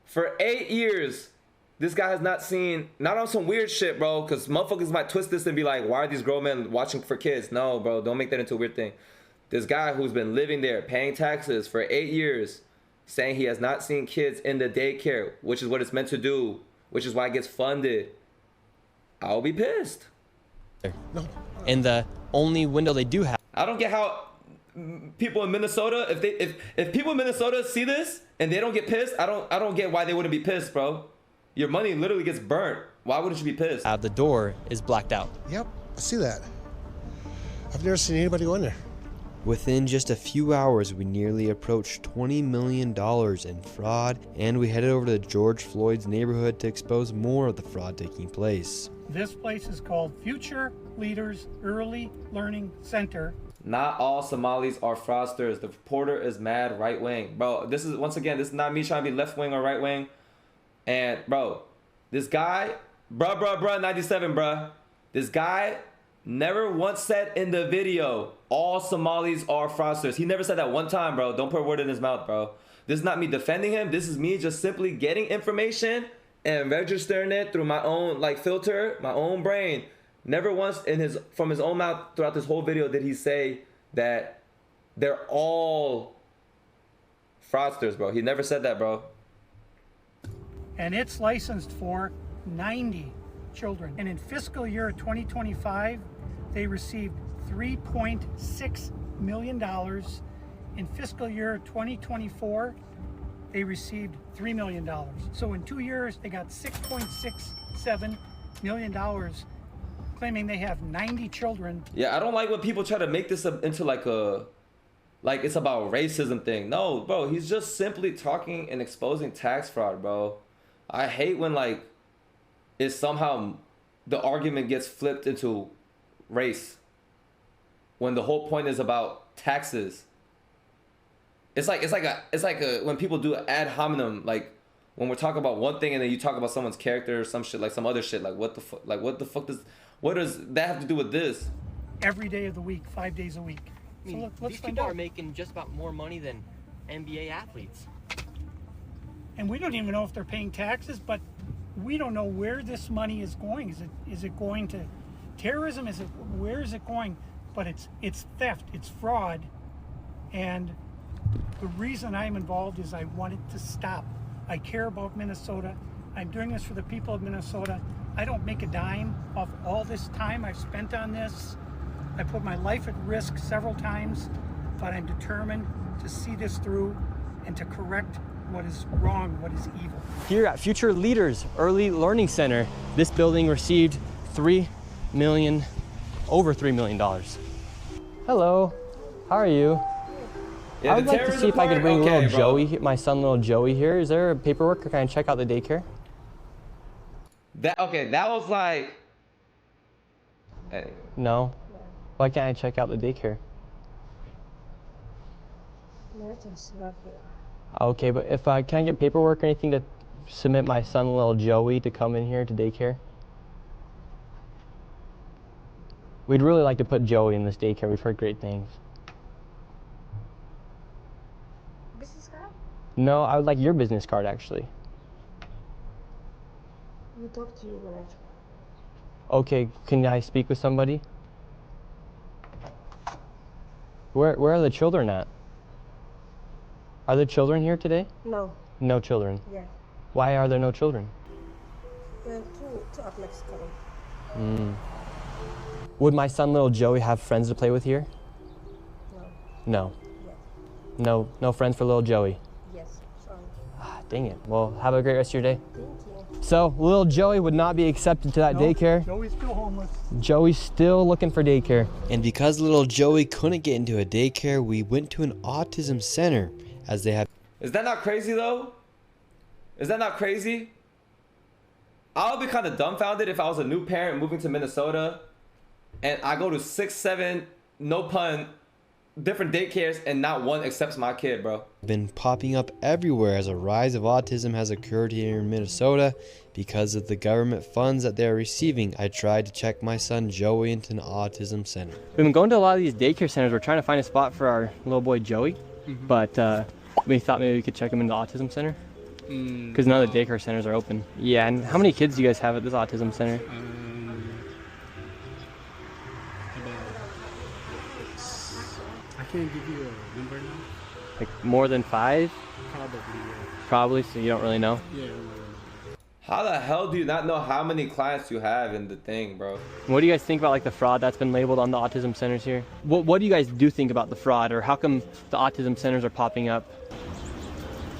For 8 years, this guy has not seen, not on some weird shit, bro, because motherfuckers might twist this and be like, why are these grown men watching for kids? No, bro, don't make that into a weird thing. This guy who's been living there, paying taxes for 8 years, saying he has not seen kids in the daycare, which is what it's meant to do, which is why it gets funded. I'll be pissed. No. And the only window they do have. I don't get how people in Minnesota, if people in Minnesota see this and they don't get pissed, I don't get why they wouldn't be pissed, bro. Your money literally gets burnt. Why wouldn't you be pissed? The door is blacked out. Yep, I see that. I've never seen anybody go in there. Within just a few hours, we nearly approached $20 million in fraud, and we headed over to George Floyd's neighborhood to expose more of the fraud taking place. This place is called Future Leaders Early Learning Center. Not all Somalis are fraudsters. The reporter is mad right wing. Bro, this is, once again, this is not me trying to be left wing or right wing. And, bro, this guy, bruh, 97, bruh. This guy never once said in the video, all Somalis are fraudsters. He never said that one time, bro. Don't put a word in his mouth, bro. This is not me defending him. This is me just simply getting information and registering it through my own, like, filter, my own brain. Never once from his own mouth throughout this whole video did he say that they're all fraudsters, bro. He never said that, bro. And it's licensed for 90 children. And in fiscal year 2025, they received $3.6 million. In fiscal year 2024, they received $3 million. So in 2 years, they got $6.67 million, claiming they have 90 children. Yeah, I don't like when people try to make this into like it's about racism thing. No, bro, he's just simply talking and exposing tax fraud, bro. I hate when like it's somehow the argument gets flipped into race when the whole point is about taxes. It's like when people do ad hominem, like when we're talking about one thing and then you talk about someone's character or some shit, like some other shit, like what the fuck does that have to do with this? Every day of the week, 5 days a week. I mean, let's these find people out. are making just about more money than NBA athletes. And we don't even know if they're paying taxes, but we don't know where this money is going. Is it going to terrorism? Where is it going? But it's theft, it's fraud, and the reason I'm involved is I want it to stop. I care about Minnesota. I'm doing this for the people of Minnesota. I don't make a dime off all this time I've spent on this. I put my life at risk several times, but I'm determined to see this through and to correct what is wrong, what is evil. Here at Future Leaders Early Learning Center, this building received over $3 million. Hello, how are you? Yeah, I would like to see if I could bring okay, little bro. Joey, my son little Joey here. Is there paperwork or can I check out the daycare? That was like No. Why can't I check out the daycare? Okay, but if can I get paperwork or anything to submit my son little Joey to come in here to daycare? We'd really like to put Joey in this daycare. We've heard great things. Business card? No, I would like your business card actually. We'll talk to you when Okay, can I speak with somebody? Where are the children at? Are there children here today? No. No children. Yeah. Why are there no children? Two athletes coming. Would my son little Joey have friends to play with here? No. No. Yes. No friends for little Joey. Yes. Sorry. Ah, dang it. Well, have a great rest of your day. Thank you. So, little Joey would not be accepted to that daycare. Joey's still homeless. Joey's still looking for daycare. And because little Joey couldn't get into a daycare, we went to an autism center as they have. Is that not crazy though? Is that not crazy? I would be kind of dumbfounded if I was a new parent moving to Minnesota and I go to 6'7", no pun, different daycares and not one accepts my kid, bro. Been popping up everywhere as a rise of autism has occurred here in Minnesota because of the government funds that they're receiving. I tried to check my son Joey into an autism center. We've been going to a lot of these daycare centers. We're trying to find a spot for our little boy Joey, but we thought maybe we could check him into the autism center because none of the daycare centers are open. Yeah, and how many kids do you guys have at this autism center? I can't give you a number now. Like more than 5? Probably, yeah. Probably, so you don't really know? Yeah. How the hell do you not know how many clients you have in the thing, bro? What do you guys think about like the fraud that's been labeled on the autism centers here? What do you guys do think about the fraud, or how come the autism centers are popping up?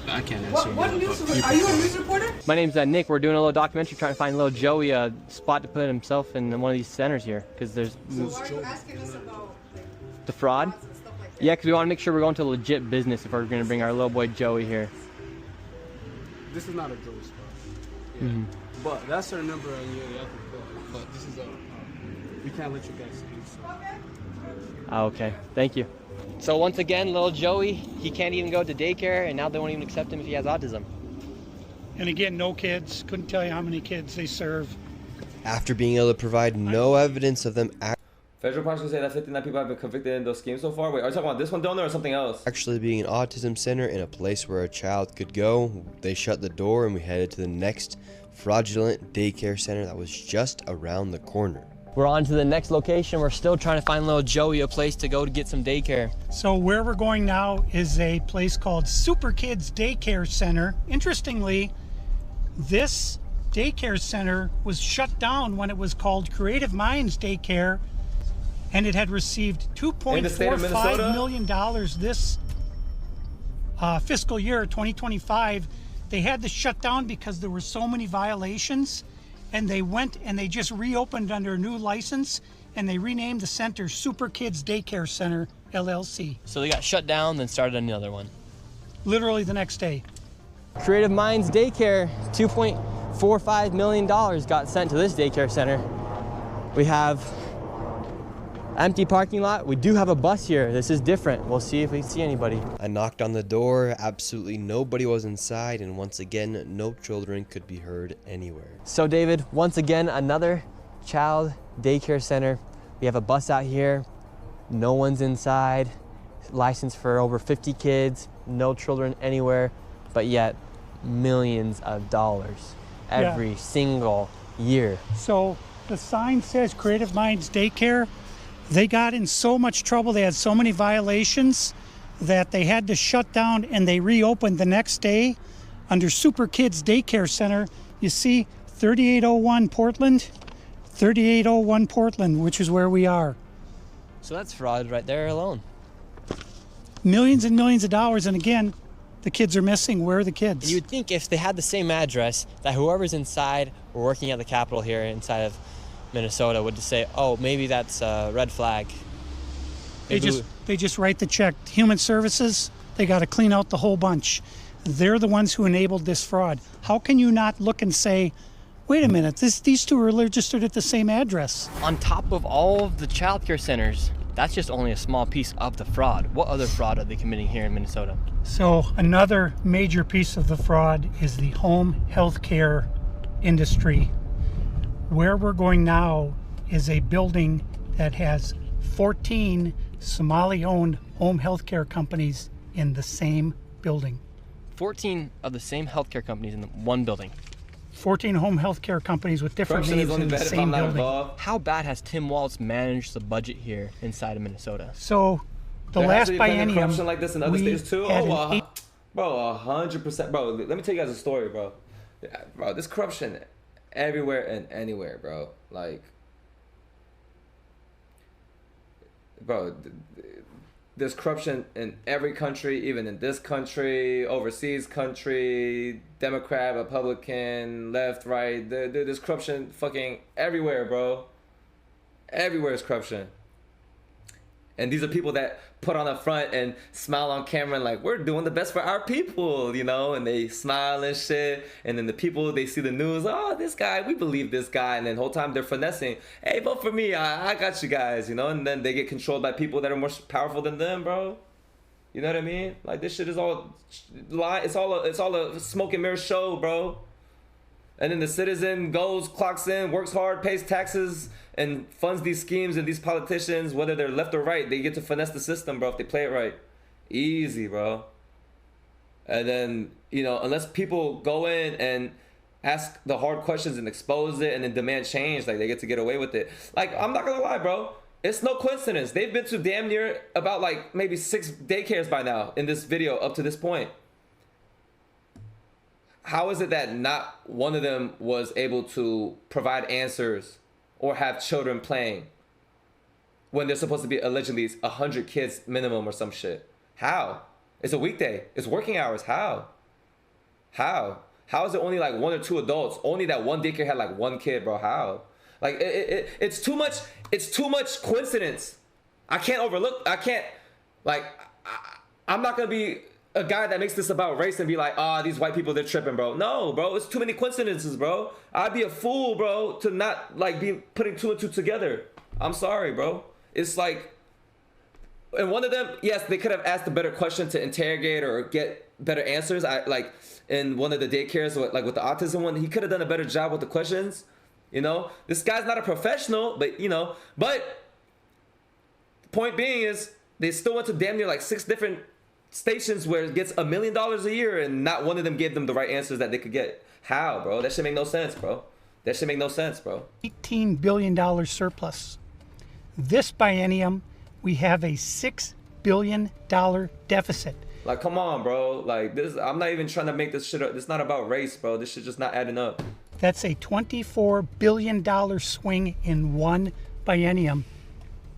I can't answer. What news? Are you a news reporter? My name's Nick. We're doing a little documentary trying to find little Joey a spot to put himself in one of these centers here, because there's So why are you asking us about the fraud. frauds and stuff like that? Yeah, because we want to make sure we're going to a legit business if we're going to bring our little boy Joey here. This is not a Joey spot. Yeah. But that's our number on here. You have to call. But this is a. We can't let you guys in. So. Okay, thank you. So once again, little Joey, he can't even go to daycare, and now they won't even accept him if he has autism. And again, no kids. Couldn't tell you how many kids they serve. After being able to provide no evidence of them Federal prosecutors say that 59 people have been convicted in those schemes so far. Wait, are you talking about this one donor or something else? actually being an autism center and a place where a child could go, they shut the door and we headed to the next fraudulent daycare center that was just around the corner. We're on to the next location. We're still trying to find little Joey a place to go to get some daycare. So where we're going now is a place called Super Kids Daycare Center. Interestingly, this daycare center was shut down when it was called Creative Minds Daycare, and it had received $2.45 million this fiscal year, 2025. They had to shut down because there were so many violations, and they went and they just reopened under a new license, and they renamed the center Super Kids Daycare Center, LLC. So they got shut down, then started another one. Literally the next day. Creative Minds Daycare, $2.45 million got sent to this daycare center. We have empty parking lot. We do have a bus here. This is different. We'll see if we see anybody. I knocked on the door, absolutely nobody was inside, and once again, no children could be heard anywhere. So David, once again, another child daycare center. We have a bus out here. No one's inside. Licensed for over 50 kids. No children anywhere, but yet millions of dollars every single year. So the sign says Creative Minds Daycare. They got in so much trouble, they had so many violations that they had to shut down, and they reopened the next day under Super Kids Daycare Center. You see 3801 Portland, 3801 Portland, which is where we are. So that's fraud right there alone. Millions and millions of dollars, and again, the kids are missing. Where are the kids? You would think if they had the same address, that whoever's inside or working at the Capitol here inside of Minnesota would just say, oh, maybe that's a red flag. They just write the check. Human Services, they got to clean out the whole bunch. They're the ones who enabled this fraud. How can you not look and say, wait a minute, these two are registered at the same address? On top of all of the child care centers, that's just only a small piece of the fraud. What other fraud are they committing here in Minnesota? So another major piece of the fraud is the home health care industry. Where we're going now is a building that has 14 Somali-owned home health care companies in the same building. 14 of the same healthcare companies in one building. 14 home health care companies with different names in the same building. How bad has Tim Walz managed the budget here inside of Minnesota? So the last biennium, corruption like this in other states too. Bro, 100%. Bro, let me tell you guys a story, bro. Bro, this corruption everywhere and anywhere, bro. Like, bro, there's corruption in every country, even in this country, overseas country, Democrat, Republican, left, right. There's corruption fucking everywhere, bro. Everywhere is corruption. And these are people that put on the front and smile on camera and like, we're doing the best for our people, you know, and they smile and shit. And then the people, they see the news, oh, this guy, we believe this guy. And then the whole time they're finessing, hey, vote for me, I got you guys, you know. And then they get controlled by people that are more powerful than them, bro. You know what I mean? Like, this shit is all lie. It's all a smoke and mirror show, bro. And then the citizen goes, clocks in, works hard, pays taxes, and funds these schemes, and these politicians, whether they're left or right, they get to finesse the system, bro, if they play it right. Easy, bro. And then, you know, unless people go in and ask the hard questions and expose it and then demand change, like, they get away with it. Like, I'm not gonna lie, bro. It's no coincidence. They've been to damn near about, like, maybe 6 daycares by now in this video up to this point. How is it that not one of them was able to provide answers or have children playing when there's supposed to be allegedly 100 kids minimum or some shit? How? It's a weekday. It's working hours. How? How? How is it only like 1 or 2 adults? Only that one daycare had like 1 kid, bro. How? Like it's too much. It's too much coincidence. I can't overlook. I can't. Like I'm not gonna be a guy that makes this about race and be like, ah, these white people, they're tripping, bro. No, bro, it's too many coincidences, bro. I'd be a fool, bro, to not like be putting 2 and 2 together. I'm sorry, bro. It's like, and one of them, yes, they could have asked a better question to interrogate or get better answers. I like in one of the daycares, like with the autism one, he could have done a better job with the questions. You know, this guy's not a professional, but you know, but point being is they still went to damn near like 6 different stations where it gets $1 million a year and not one of them gave them the right answers that they could get. How, bro? That should make no sense, bro. That should make no sense, bro. $18 billion surplus. This biennium, we have a $6 billion deficit. Like, come on, bro. Like, this, I'm not even trying to make this shit up. It's not about race, bro. This shit just not adding up. That's a $24 billion swing in one biennium.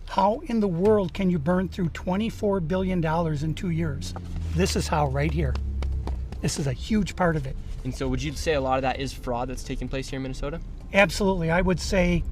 How in the world can you burn through $24 billion in 2 years? This is how, right here. This is a huge part of it. And so would you say a lot of that is fraud that's taking place here in Minnesota? Absolutely. I would say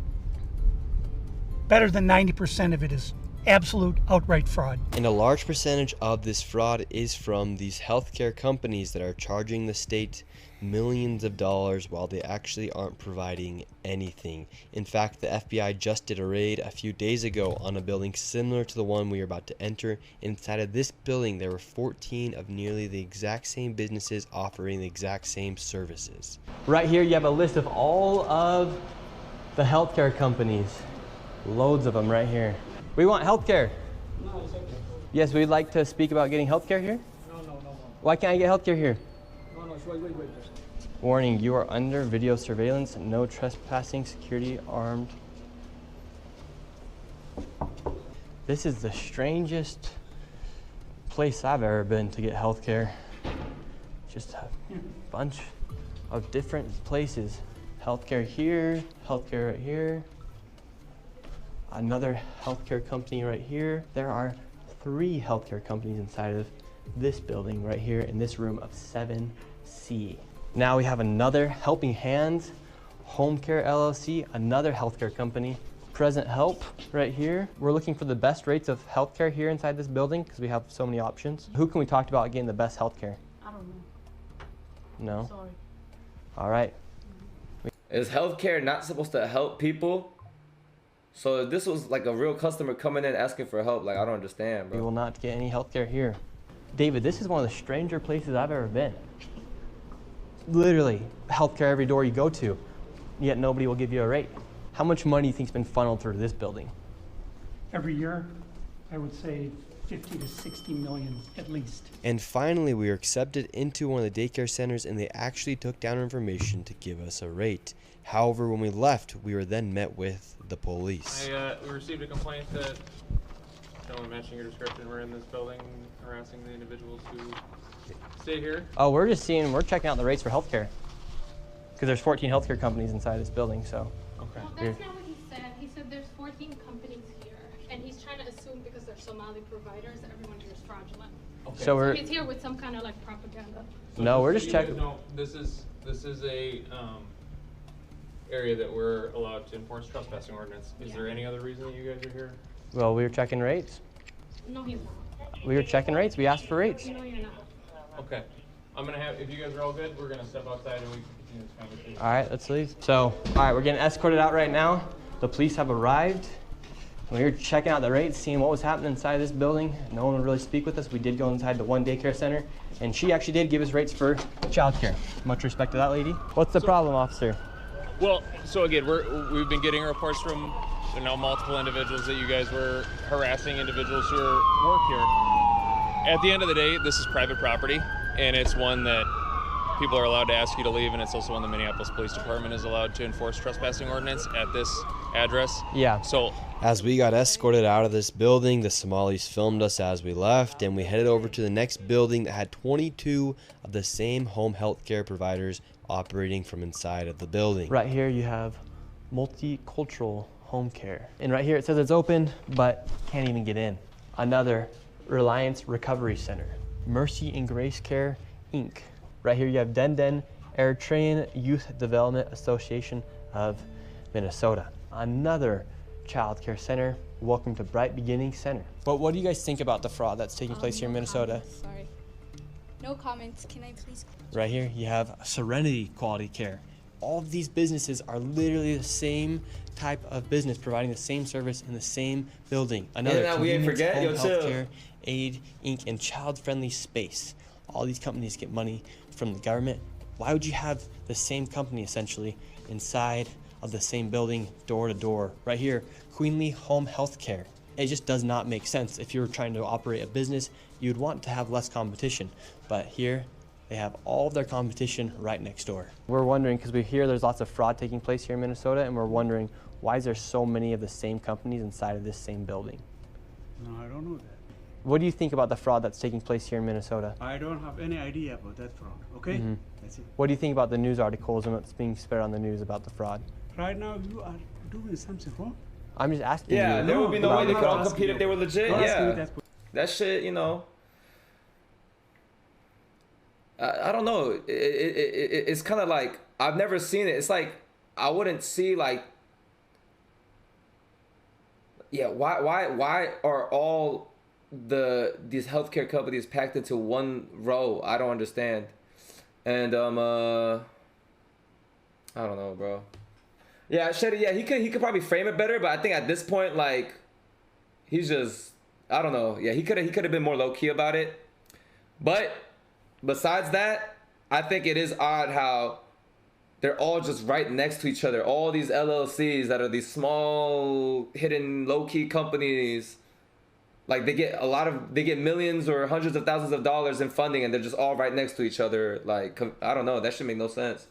better than 90% of it is absolute outright fraud. And a large percentage of this fraud is from these healthcare companies that are charging the state millions of dollars while they actually aren't providing anything. In fact, the FBI just did a raid a few days ago on a building similar to the one we are about to enter. Inside of this building, there were 14 of nearly the exact same businesses offering the exact same services. Right here, you have a list of all of the healthcare companies. Loads of them right here. We want healthcare. No, it's okay. Yes, we'd like to speak about getting healthcare here. No. Why can't I get healthcare here? No, wait. Warning, you are under video surveillance. No trespassing, security, armed. This is the strangest place I've ever been to get healthcare. Just a bunch of different places. Healthcare here, healthcare right here. Another healthcare company right here. There are 3 healthcare companies inside of this building right here in this room of 7C. Now we have another Helping Hands, Home Care LLC, another healthcare company. Present Help right here. We're looking for the best rates of healthcare here inside this building because we have so many options. Who can we talk to about getting the best healthcare? I don't know. No? Sorry. All right. Is healthcare not supposed to help people? So if this was like a real customer coming in asking for help, like I don't understand, bro. We will not get any healthcare here. David, this is one of the stranger places I've ever been. Literally, healthcare every door you go to, yet nobody will give you a rate. How much money do you think's been funneled through this building? Every year, I would say 50 to 60 million at least. And finally, we were accepted into one of the daycare centers and they actually took down our information to give us a rate. However, when we left, we were then met with the police. We received a complaint that someone matching your description were in this building harassing the individuals who stay here. Oh, we're checking out the rates for healthcare. Because there's 14 healthcare companies inside this building, so. Okay. Well, that's not what he said. He said there's 14 companies here, and he's trying to assume because they're Somali providers, everyone here is fraudulent. Okay. So he's here with some kind of like propaganda. So no, we're just checking. No, this is a area that we're allowed to enforce trespassing ordinance. Is there any other reason that you guys are here? Well, we were checking rates. No, he's not. We were checking rates. We asked for rates. No, you're not. Okay. I'm gonna have, if you guys are all good, we're gonna step outside and we can continue this conversation. All right, let's leave. So, all right, we're getting escorted out right now. The police have arrived. We were checking out the rates, seeing what was happening inside this building. No one would really speak with us. We did go inside the one daycare center, and she actually did give us rates for childcare. Much respect to that lady. What's the problem, officer? Well, so again, we've been getting reports from multiple individuals that you guys were harassing individuals who work here. At the end of the day, this is private property, and it's one that people are allowed to ask you to leave, and it's also one the Minneapolis Police Department is allowed to enforce trespassing ordinance at this address. Yeah. So as we got escorted out of this building, the Somalis filmed us as we left, and we headed over to the next building that had 22 of the same home health care providers operating from inside of the building. Right here you have multicultural home care. And right here it says it's open, but can't even get in. Another Reliance Recovery Center. Mercy and Grace Care, Inc. Right here you have Den Eritrean Youth Development Association of Minnesota. Another child care center. Welcome to Bright Beginning Center. But what do you guys think about the fraud that's taking place here in Minnesota? Sorry. No comments. Can I please? Right here you have Serenity Quality Care. All of these businesses are literally the same type of business, providing the same service in the same building. Another Convenience Home Healthcare Aid Inc. and child-friendly space. All these companies get money from the government. Why would you have the same company essentially inside of the same building, door to door? Right here, Queenly Home Health Care. It just does not make sense. If you were trying to operate a business, you'd want to have less competition. But here, they have all of their competition right next door. We're wondering, because we hear there's lots of fraud taking place here in Minnesota, and we're wondering, why is there so many of the same companies inside of this same building? No, I don't know that. What do you think about the fraud that's taking place here in Minnesota? I don't have any idea about that fraud, okay? Mm-hmm. That's it. What do you think about the news articles and what's being spread on the news about the fraud? Right now, you are doing something wrong. I'm just asking you. Yeah, there would be no way they could all compete if they were legit. Don't ask me Yeah, that shit, you know. I don't know. It's kind of like, I've never seen it. It's like, I wouldn't see like, yeah, why are all these healthcare companies packed into one row? I don't understand. And I don't know, bro. Yeah, Shetty, yeah, he could probably frame it better, but I think at this point, like, he's just, I don't know. Yeah, he could have been more low key about it. But besides that, I think it is odd how they're all just right next to each other. All these LLCs that are these small, hidden, low-key companies. Like, they get millions or hundreds of thousands of dollars in funding, and they're just all right next to each other. Like, I don't know. That should make no sense.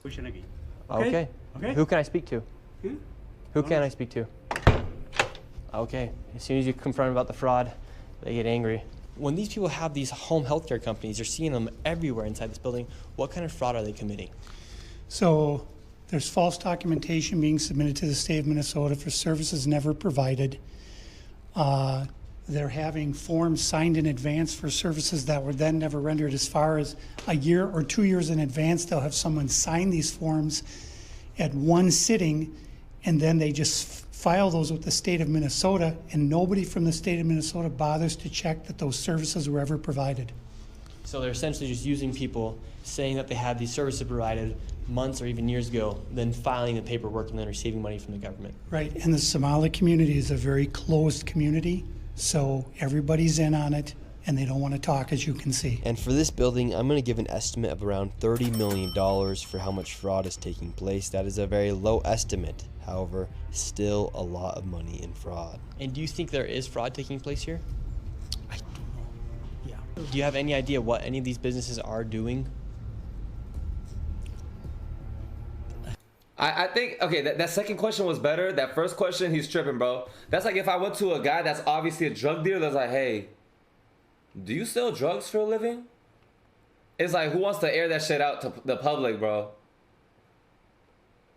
Okay. Who can I speak to? Who can I speak to? Okay. As soon as you confront about the fraud, they get angry. When these people have these home healthcare companies, you're seeing them everywhere inside this building. What kind of fraud are they committing? So there's false documentation being submitted to the state of Minnesota for services never provided. They're having forms signed in advance for services that were then never rendered. As far as a year or 2 years in advance, they'll have someone sign these forms at one sitting, and then they just file those with the state of Minnesota, and nobody from the state of Minnesota bothers to check that those services were ever provided. So they're essentially just using people, saying that they had these services provided months or even years ago, then filing the paperwork and then receiving money from the government. Right, and the Somali community is a very closed community, so everybody's in on it, and they don't want to talk, as you can see. And for this building, I'm going to give an estimate of around $30 million for how much fraud is taking place. That is a very low estimate. However, still a lot of money in fraud. And do you think there is fraud taking place here? I don't know. Yeah. Do you have any idea what any of these businesses are doing? I think, okay, that second question was better. That first question, he's tripping, bro. That's like if I went to a guy that's obviously a drug dealer that's like, hey, do you sell drugs for a living? It's like, who wants to air that shit out to the public, bro?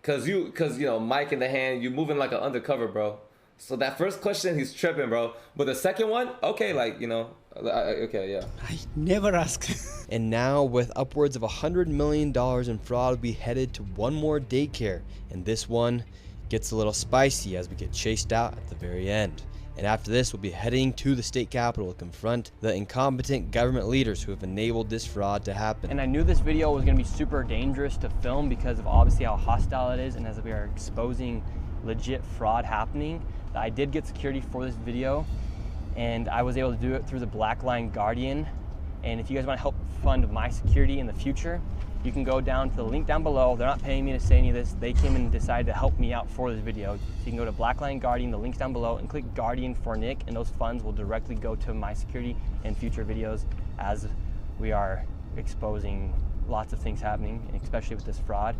Cause you know, mic in the hand, you moving like an undercover, bro. So that first question, he's tripping, bro. But the second one, okay, like, you know, okay, yeah. I never ask. And now, with upwards of $100 million in fraud, we headed to one more daycare. And this one gets a little spicy as we get chased out at the very end. And after this, we'll be heading to the state capitol to confront the incompetent government leaders who have enabled this fraud to happen. And I knew this video was gonna be super dangerous to film because of obviously how hostile it is, and as we are exposing legit fraud happening. I did get security for this video, and I was able to do it through the Black Line Guardian. And if you guys wanna help fund my security in the future, you can go down to the link down below. They're not paying me to say any of this. They came and decided to help me out for this video. So you can go to Black Line Guardian, the link's down below, and click Guardian for Nick, and those funds will directly go to my security and future videos as we are exposing lots of things happening, and especially with this fraud.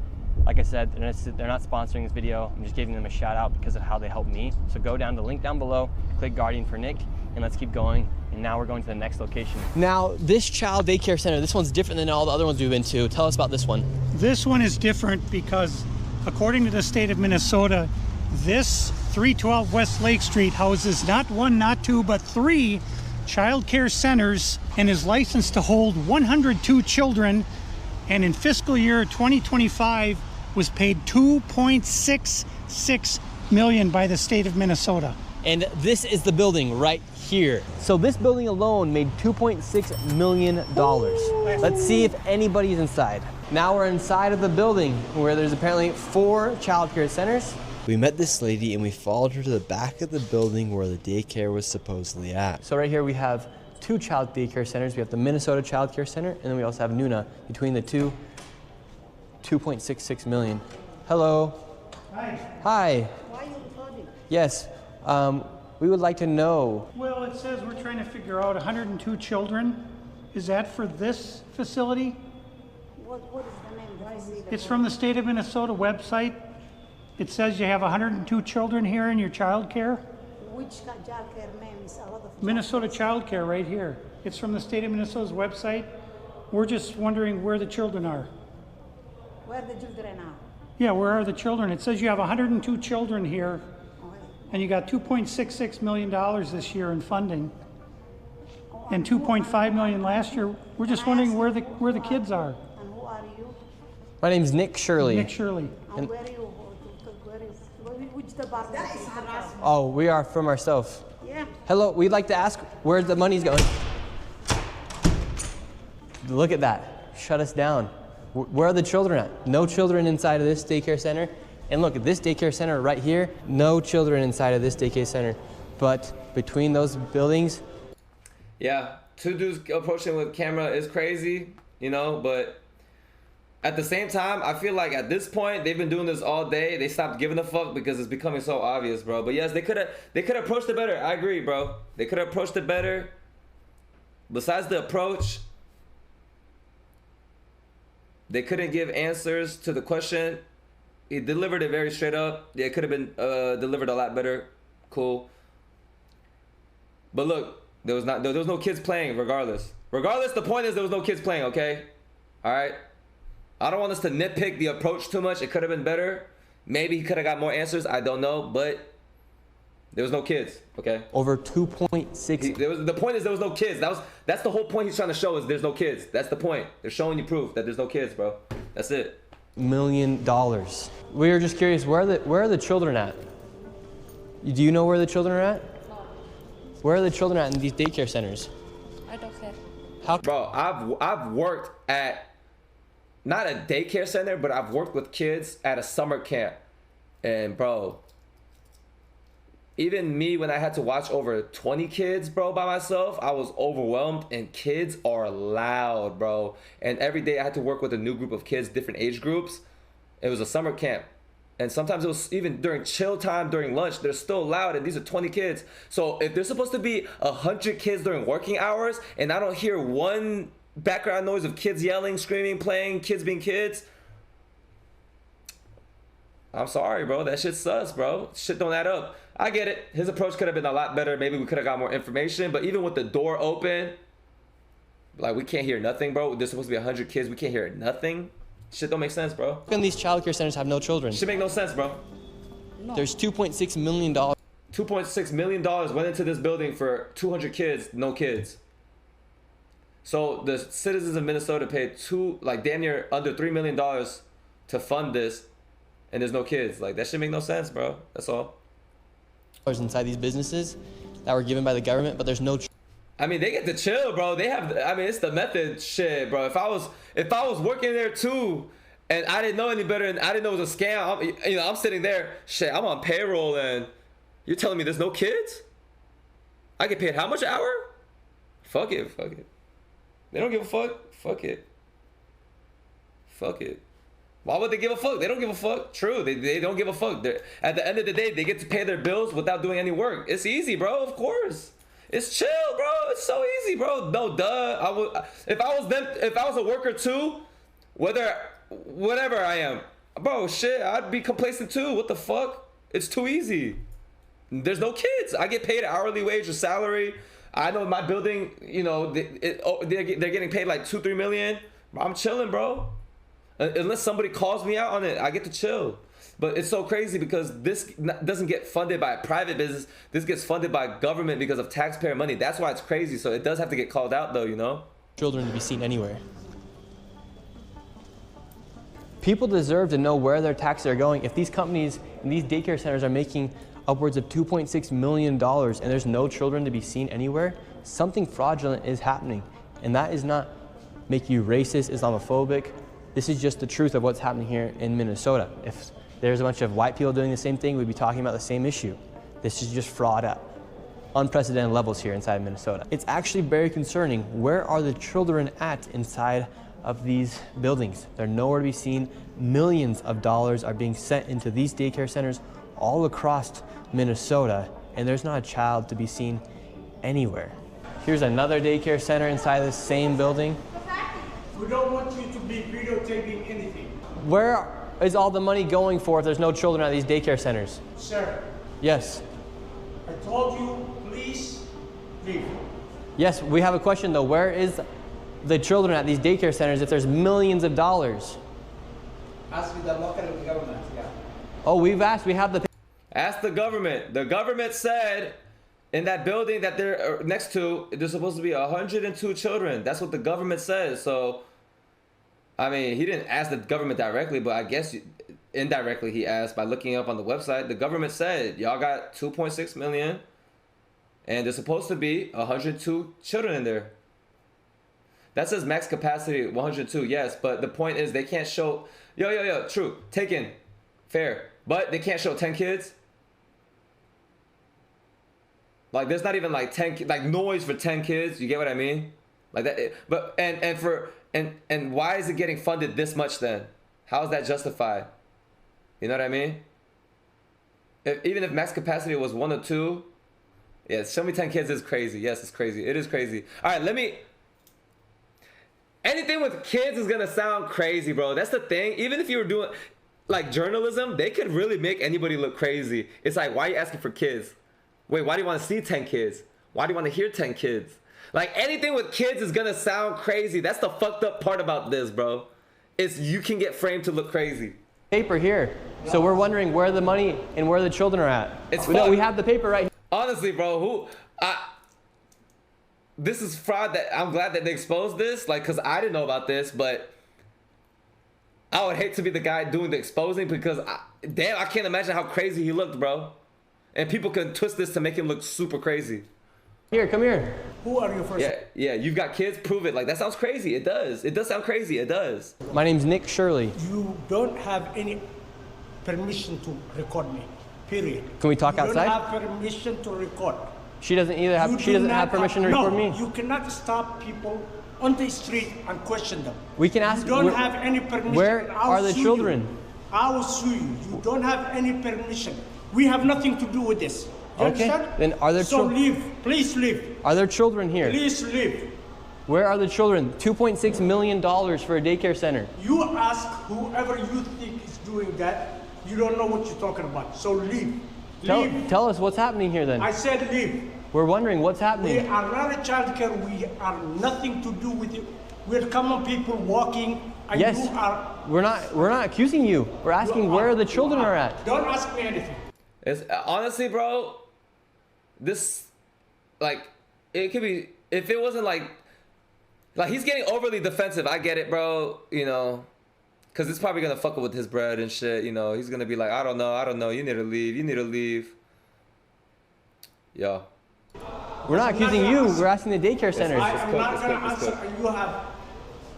Like I said, they're not sponsoring this video. I'm just giving them a shout out because of how they helped me. So go down to the link down below, click Guardian for Nick, and let's keep going. And now we're going to the next location. Now, this child daycare center, this one's different than all the other ones we've been to. Tell us about this one. This one is different because according to the state of Minnesota, this 312 West Lake Street houses not one, not two, but 3 child care centers and is licensed to hold 102 children, and in fiscal year 2025 was paid $2.66 million by the state of Minnesota. And this is the building right here. So this building alone made $2.6 million. Let's see if anybody's inside. Now we're inside of the building where there's apparently 4 child care centers. We met this lady and we followed her to the back of the building where the daycare was supposedly at. So right here we have 2 child daycare centers. We have the Minnesota Child Care Center, and then we also have Nuna. Between the two, $2.66 million. Hello. Hi. Hi. Why are you recording? Yes. We would like to know. Well, it says we're trying to figure out 102 children. Is that for this facility? What is the name? It's from the state of Minnesota website. It says you have 102 children here in your child care. Which child care name is a lot of Minnesota Child Care right here. It's from the state of Minnesota's website. We're just wondering where the children are. Where the children are? Yeah, where are the children? It says you have 102 children here, and you got $2.66 million this year in funding, and $2.5 million last year. We're just wondering where the kids are. And who are you? My name's Nick Shirley. Nick Shirley. And where are you? Which department? Oh, we are from ourselves. Yeah. Hello, we'd like to ask where the money's going. Look at that. Shut us down. Where are the children at? No children inside of this daycare center. And look at this daycare center right here. No children inside of this daycare center. But between those buildings. Yeah, 2 dudes approaching with camera is crazy, you know, but at the same time, I feel like at this point, they've been doing this all day. They stopped giving a fuck because it's becoming so obvious, bro. But yes, they could have approached it better. I agree, bro. They could have approached it better. Besides the approach, they couldn't give answers to the question. He delivered it very straight up. Yeah, it could have been delivered a lot better. Cool. But look, there was no kids playing regardless. Regardless, the point is there was no kids playing, okay? All right? I don't want us to nitpick the approach too much. It could have been better. Maybe he could have got more answers. I don't know, but there was no kids, okay? Over 2.6. The point is there was no kids. That's the whole point he's trying to show is there's no kids. That's the point. They're showing you proof that there's no kids, bro. That's it. $1 million. We were just curious, where are the children at? Do you know where the children are at? No. Where are the children at in these daycare centers? I don't care. How? Bro, I've worked at not a daycare center, but I've worked with kids at a summer camp. And bro, even me, when I had to watch over 20 kids, bro, by myself, I was overwhelmed. And kids are loud, bro. And every day I had to work with a new group of kids, different age groups. It was a summer camp. And sometimes it was even during chill time, during lunch, they're still loud, and these are 20 kids. So if there's supposed to be 100 kids during working hours, and I don't hear one background noise of kids yelling, screaming, playing, kids being kids, I'm sorry, bro. That shit sus, bro. Shit don't add up. I get it. His approach could have been a lot better. Maybe we could have got more information. But even with the door open, like, we can't hear nothing, bro. There's supposed to be 100 kids. We can't hear nothing. Shit don't make sense, bro. How come these childcare centers have no children? Shit make no sense, bro. No. There's $2.6 million. $2.6 million went into this building for 200 kids, no kids. So the citizens of Minnesota paid damn near under $3 million to fund this, and there's no kids. Like, that shit make no sense, bro. That's all. Inside these businesses, that were given by the government, but there's no. I mean, they get to chill, bro. They have. I mean, it's the method shit, bro. If I was working there too, and I didn't know any better, and I didn't know it was a scam, I'm sitting there, shit. I'm on payroll, and you're telling me there's no kids? I get paid how much an hour? Fuck it. They don't give a fuck. Fuck it. Why would they give a fuck? They don't give a fuck. True, they don't give a fuck. At the end of the day, they get to pay their bills without doing any work. It's easy, bro. Of course. It's chill, bro. It's so easy, bro. No, duh. If I was a worker too, whatever I am, bro, shit, I'd be complacent too. What the fuck? It's too easy. There's no kids. I get paid an hourly wage or salary. I know my building, they're getting paid like 2-3 million. I'm chilling, bro. Unless somebody calls me out on it, I get to chill. But it's so crazy because this doesn't get funded by a private business. This gets funded by government because of taxpayer money. That's why it's crazy. So it does have to get called out though, Children to be seen anywhere. People deserve to know where their taxes are going. If these companies and these daycare centers are making upwards of $2.6 million and there's no children to be seen anywhere, something fraudulent is happening. And that is not making you racist, Islamophobic. This is just the truth of what's happening here in Minnesota. If there's a bunch of white people doing the same thing, we'd be talking about the same issue. This is just fraud at unprecedented levels here inside Minnesota. It's actually very concerning. Where are the children at inside of these buildings? They're nowhere to be seen. Millions of dollars are being sent into these daycare centers all across Minnesota, and there's not a child to be seen anywhere. Here's another daycare center inside this same building. We don't want you to be videotaping anything. Where is all the money going for if there's no children at these daycare centers? Sir. Yes. I told you, please leave. Yes, we have a question though. Where is the children at these daycare centers if there's millions of dollars? Ask the local government, yeah. Oh, we've asked, we have the... Ask the government. The government said in that building that they're next to, there's supposed to be 102 children. That's what the government says. So, I mean, he didn't ask the government directly, but I guess indirectly he asked by looking up on the website. The government said, y'all got 2.6 million and there's supposed to be 102 children in there. That says max capacity 102, yes, but the point is they can't show, true, taken, fair, but they can't show 10 kids. Like there's not even like 10, like noise for 10 kids. You get what I mean? Like that. But and why is it getting funded this much then? How is that justified? You know what I mean? Even if max capacity was 1 or 2, yeah, show me 10 kids is crazy. Yes, it's crazy. It is crazy. All right, anything with kids is gonna sound crazy, bro. That's the thing. Even if you were doing like journalism, they could really make anybody look crazy. It's like, why are you asking for kids? Wait, why do you want to see 10 kids? Why do you want to hear 10 kids? Like anything with kids is gonna sound crazy. That's the fucked up part about this, bro. Is you can get framed to look crazy. Paper here. So we're wondering where the money and where the children are at. No, we have the paper right here. Honestly, bro, this is fraud. That I'm glad that they exposed this, like, cause I didn't know about this, but I would hate to be the guy doing the exposing because damn, I can't imagine how crazy he looked, bro. And people can twist this to make him look super crazy. Here, come here. Who are you first? Yeah, you've got kids, prove it. Like, that sounds crazy. It does. It does sound crazy. It does. My name's Nick Shirley. You don't have any permission to record me, period. Can we talk outside? You don't have permission to record. She doesn't have permission to record me. No, you cannot stop people on the street and question them. We can ask. You don't have any permission. Where are the children? I will sue you. You don't have any permission. We have nothing to do with this. You understand? Then are there children? So leave. Please leave. Are there children here? Please leave. Where are the children? $2.6 million for a daycare center. You ask whoever you think is doing that. You don't know what you're talking about. So leave. Tell us what's happening here then. I said leave. We're wondering what's happening. We are not a child care. We are nothing to do with it. We're common people walking. And yes. You are. We're not accusing you. We're asking where the children are at. Don't ask me anything. It's honestly, bro. This, like, it could be if it wasn't like he's getting overly defensive. I get it, bro. You know, cause it's probably gonna fuck up with his bread and shit. You know, he's gonna be like, I don't know. You need to leave. You need to leave. Yo. We're not accusing you. We're asking the daycare centers. I'm not going to answer. You have.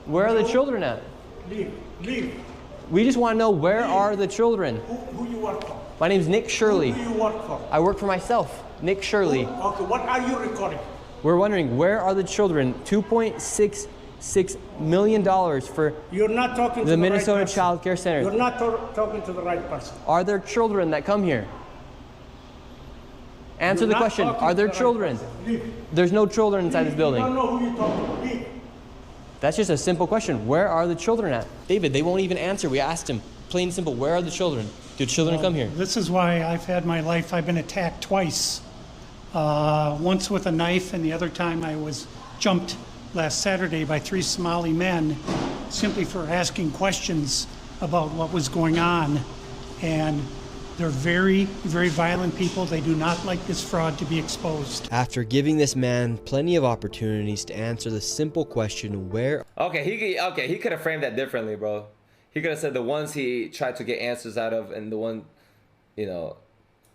Where are the children at? Leave. We just want to know, where are the children? Who you work for? My name's Nick Shirley. Who do you work for? I work for myself, Nick Shirley. Okay, what are you recording? We're wondering, where are the children? $2.66 million for You're not talking to the Minnesota Child Care Center. You're not talking to the right person. Are there children that come here? Answer You're the not question. talking Are there to the right children? person. Leave. There's no children inside this building. You don't know who you're talking to. Leave. That's just a simple question. Where are the children at? David, they won't even answer. We asked him, plain and simple, where are the children? Do children come here? This is why I've had my life. I've been attacked twice. Once with a knife, and the other time I was jumped last Saturday by 3 Somali men simply for asking questions about what was going on. And they're very, very violent people. They do not like this fraud to be exposed. After giving this man plenty of opportunities to answer the simple question, where... Okay, he could have framed that differently, bro. He could have said the ones he tried to get answers out of, and the one, you know...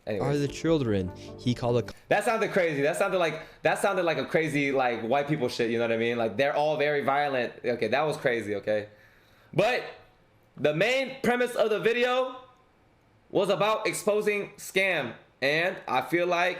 Anyways. Are the children? He called a... That sounded crazy. That sounded like a crazy, like, white people shit, you know what I mean? Like, they're all very violent. Okay, that was crazy, okay? But the main premise of the video was about exposing scam, and I feel like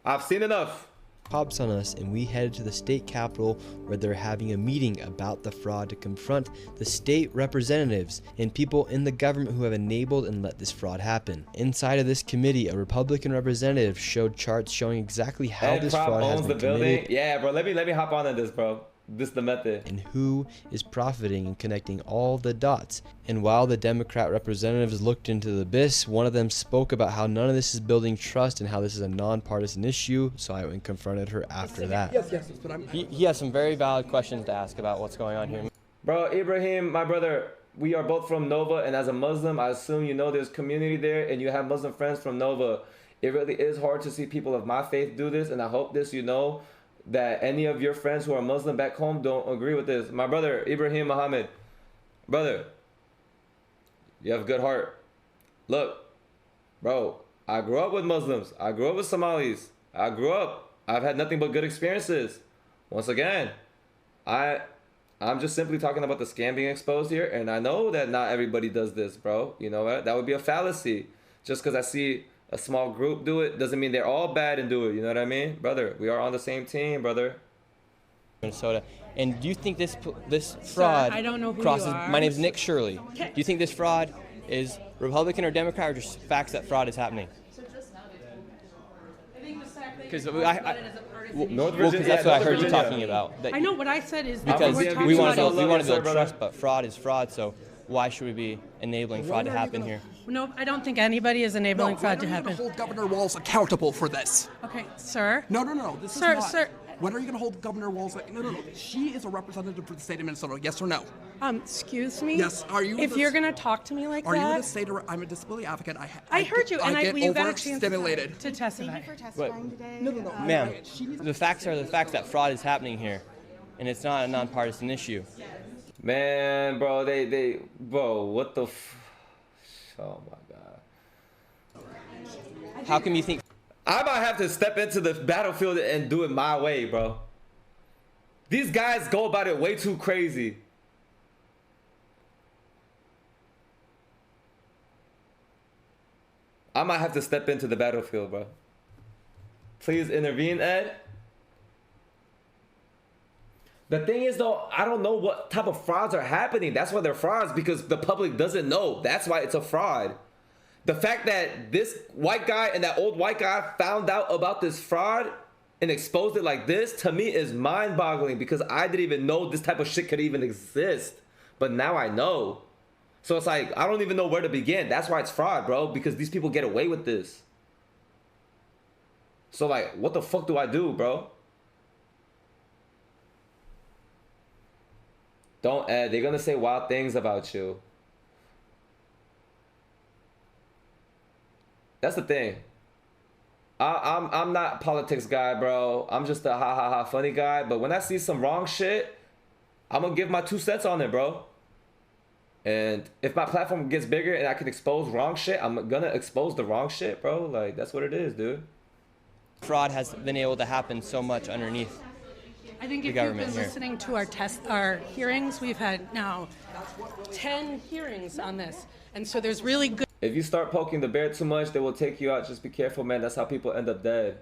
I've seen enough. Hops on us, and we headed to the state capitol where they're having a meeting about the fraud to confront the state representatives and people in the government who have enabled and let this fraud happen. Inside of this committee, a Republican representative showed charts showing exactly how this fraud has been committed. Yeah, bro, let me hop on this, bro. This is the method. And who is profiting and connecting all the dots. And while the Democrat representatives looked into the abyss, one of them spoke about how none of this is building trust and how this is a nonpartisan issue. So I went and confronted her after that. Yes, but he has some very valid questions to ask about what's going on here. Bro, Ibrahim, my brother, we are both from Nova, and as a Muslim, I assume you know there's community there, and you have Muslim friends from Nova. It really is hard to see people of my faith do this, and I hope this, you know, that any of your friends who are Muslim back home don't agree with this. My brother, Ibrahim Muhammad, brother, you have a good heart. Look, bro, I grew up with Muslims. I grew up with Somalis. I've had nothing but good experiences. Once again, I'm just simply talking about the scam being exposed here, and I know that not everybody does this, bro. You know what? That would be a fallacy. Just because I see a small group do it doesn't mean they're all bad and do it. You know what I mean? Brother, we are on the same team, brother. Minnesota. And do you think this fraud I don't know who crosses... you are. My name's Nick Shirley. Do you think this fraud is Republican or Democrat, or just facts that fraud is happening? Because that's what I heard you talking about. I know what I said is because we want to build brother. trust, but fraud is fraud. So why should we be enabling fraud to happen here? No, I don't think anybody is enabling fraud to happen. Hold Governor Walz accountable for this. Okay, sir. No. This Sir, is not. sir. When are you going to hold Governor Walz? No. She is a representative for the state of Minnesota. Yes or no? Excuse me. Yes. Are you? If you're going to talk to me like are that. you in the state? I'm a disability advocate. I heard you, and get got a chance overstimulated. to testify. No. Ma'am, the facts are the facts that fraud is happening here, and it's not a nonpartisan issue. Man, bro, bro, what the oh my God. How come you think... I might have to step into the battlefield and do it my way, bro. These guys go about it way too crazy. I might have to step into the battlefield, bro. Please intervene, Ed. The thing is, though, I don't know what type of frauds are happening. That's why they're frauds, because the public doesn't know. That's why it's a fraud. The fact that this white guy and that old white guy found out about this fraud and exposed it like this, to me, is mind-boggling, because I didn't even know this type of shit could even exist. But now I know. So it's like, I don't even know where to begin. That's why it's fraud, bro, because these people get away with this. So, like, what the fuck do I do, bro? Don't, Ed. They're gonna say wild things about you. That's the thing. I'm not a politics guy, bro. I'm just a ha ha ha funny guy. But when I see some wrong shit, I'm gonna give my 2 cents on it, bro. And if my platform gets bigger and I can expose wrong shit, I'm gonna expose the wrong shit, bro. Like, that's what it is, dude. fraud has been able to happen so much underneath I think the if you've government been here. listening to our hearings, we've had now 10 hearings on this. And so there's really good. If you start poking the bear too much, they will take you out. Just be careful, man. That's how people end up dead.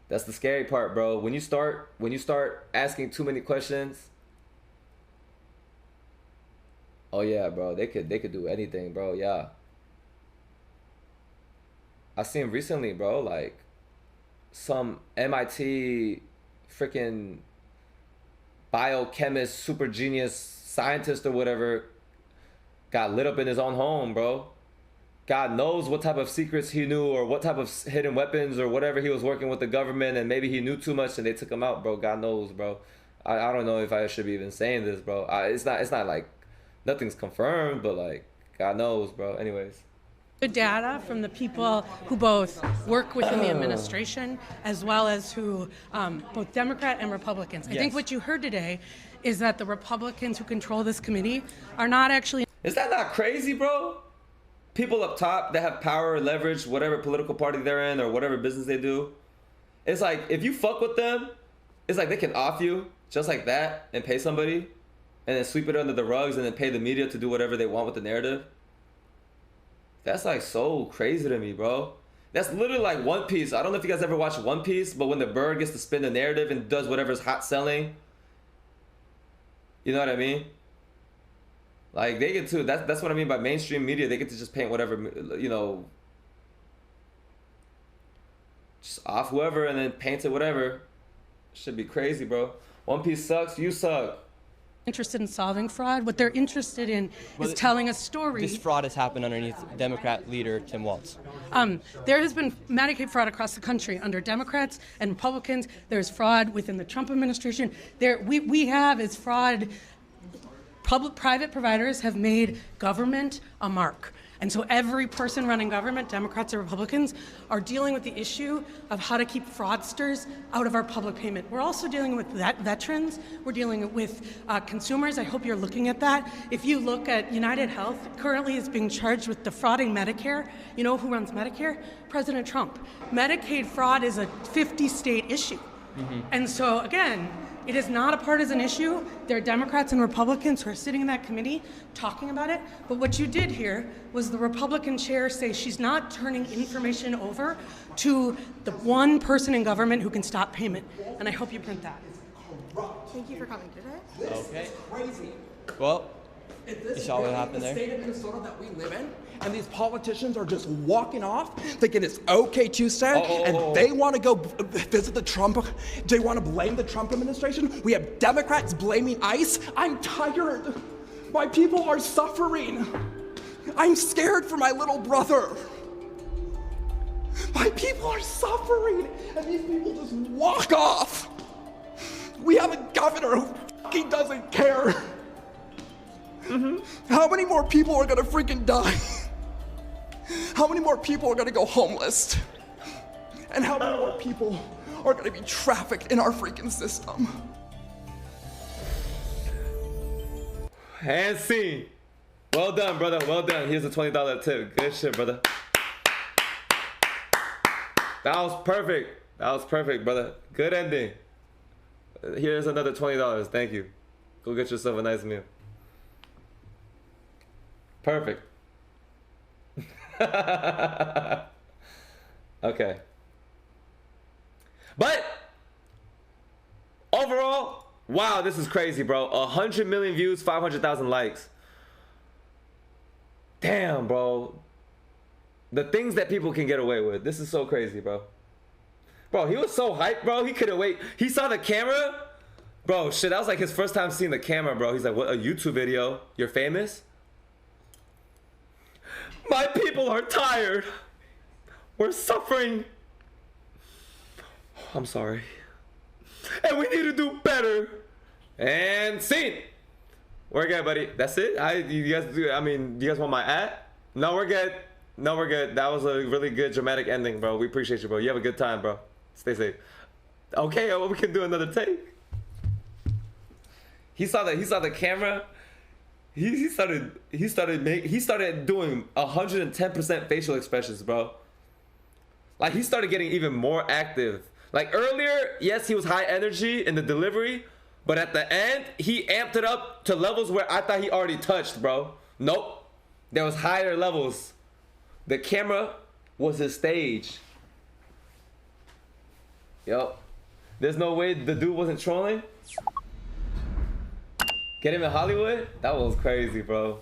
That's the scary part, bro. When you start asking too many questions, oh yeah, bro, they could do anything, bro. Yeah. I seen recently, bro, like some MIT freaking biochemist, super genius scientist or whatever got lit up in his own home, bro. God knows what type of secrets he knew or what type of hidden weapons or whatever he was working with the government, and maybe he knew too much and they took him out, bro. God knows, bro. I don't know if I should be even saying this, bro. It's not like nothing's confirmed, but like God knows, bro. Anyways. Good data from the people who both work within the administration as well as who both Democrat and Republicans. I think what you heard today is that the Republicans who control this committee are not actually. Is that not crazy, bro? People up top that have power, leverage, whatever political party they're in or whatever business they do. It's like if you fuck with them, it's like they can off you just like that and pay somebody and then sweep it under the rugs and then pay the media to do whatever they want with the narrative. That's like so crazy to me, bro. That's literally like One Piece. I don't know if you guys ever watched One Piece, but when the bird gets to spin the narrative and does whatever's hot selling, you know what I mean? Like they get to, that's what I mean by mainstream media. They get to just paint whatever, you know, just off whoever and then paint it whatever. Should be crazy, bro. One Piece sucks, you suck. Interested in solving fraud. What they're interested in is telling a story. This fraud has happened underneath Democrat leader Tim Walz. There has been Medicaid fraud across the country under Democrats and Republicans. There's fraud within the Trump administration. We have is fraud. Private providers have made government a mark. And so every person running government, Democrats or Republicans, are dealing with the issue of how to keep fraudsters out of our public payment. We're also dealing with veterans. We're dealing with consumers. I hope you're looking at that. If you look at United Health, currently is being charged with defrauding Medicare. You know who runs Medicare? President Trump. Medicaid fraud is a 50-state issue. And so, again, it is not a partisan issue. There are Democrats and Republicans who are sitting in that committee talking about it. But what you did here was the Republican chair say she's not turning information over to the one person in government who can stop payment. And I hope you print that. Thank you for coming today. Okay. Crazy. Well, If you this saw what is happened the there? state of Minnesota that we live in, and these politicians are just walking off, thinking it's okay Tuesday, and they want to go visit the Trump, they want to blame the Trump administration. We have Democrats blaming ICE. I'm tired. My people are suffering. I'm scared for my little brother. My people are suffering, and these people just walk off. We have a governor who fucking doesn't care. How many more people are gonna freaking die? How many more people are gonna go homeless? And how many more people are gonna be trafficked in our freaking system? And scene. Well done, brother. Well done. Here's a $20 tip. Good shit, brother. That was perfect. That was perfect, brother. Good ending. Here's another $20. Thank you. Go get yourself a nice meal. Perfect. Okay. But overall, wow, this is crazy, bro. 100 million views, 500,000 likes. Damn, bro. The things that people can get away with. This is so crazy, bro. Bro, he was so hyped, bro. He couldn't wait. He saw the camera. Bro, shit, that was like his first time seeing the camera, bro. He's like, what, a YouTube video? You're famous? My people are tired. We're suffering. I'm sorry. And we need to do better. And scene. We're good, buddy. That's it? You guys want my ad? No, we're good. No, we're good. That was a really good dramatic ending, bro. We appreciate you, bro. You have a good time, bro. Stay safe. Okay, well, we can do another take. He saw the camera. He started doing 110% facial expressions, bro. Like, he started getting even more active. Like, earlier, yes, he was high energy in the delivery, but at the end, he amped it up to levels where I thought he already touched, bro. Nope. There was higher levels. The camera was his stage. Yup. There's no way the dude wasn't trolling. Get him in Hollywood? That was crazy, bro.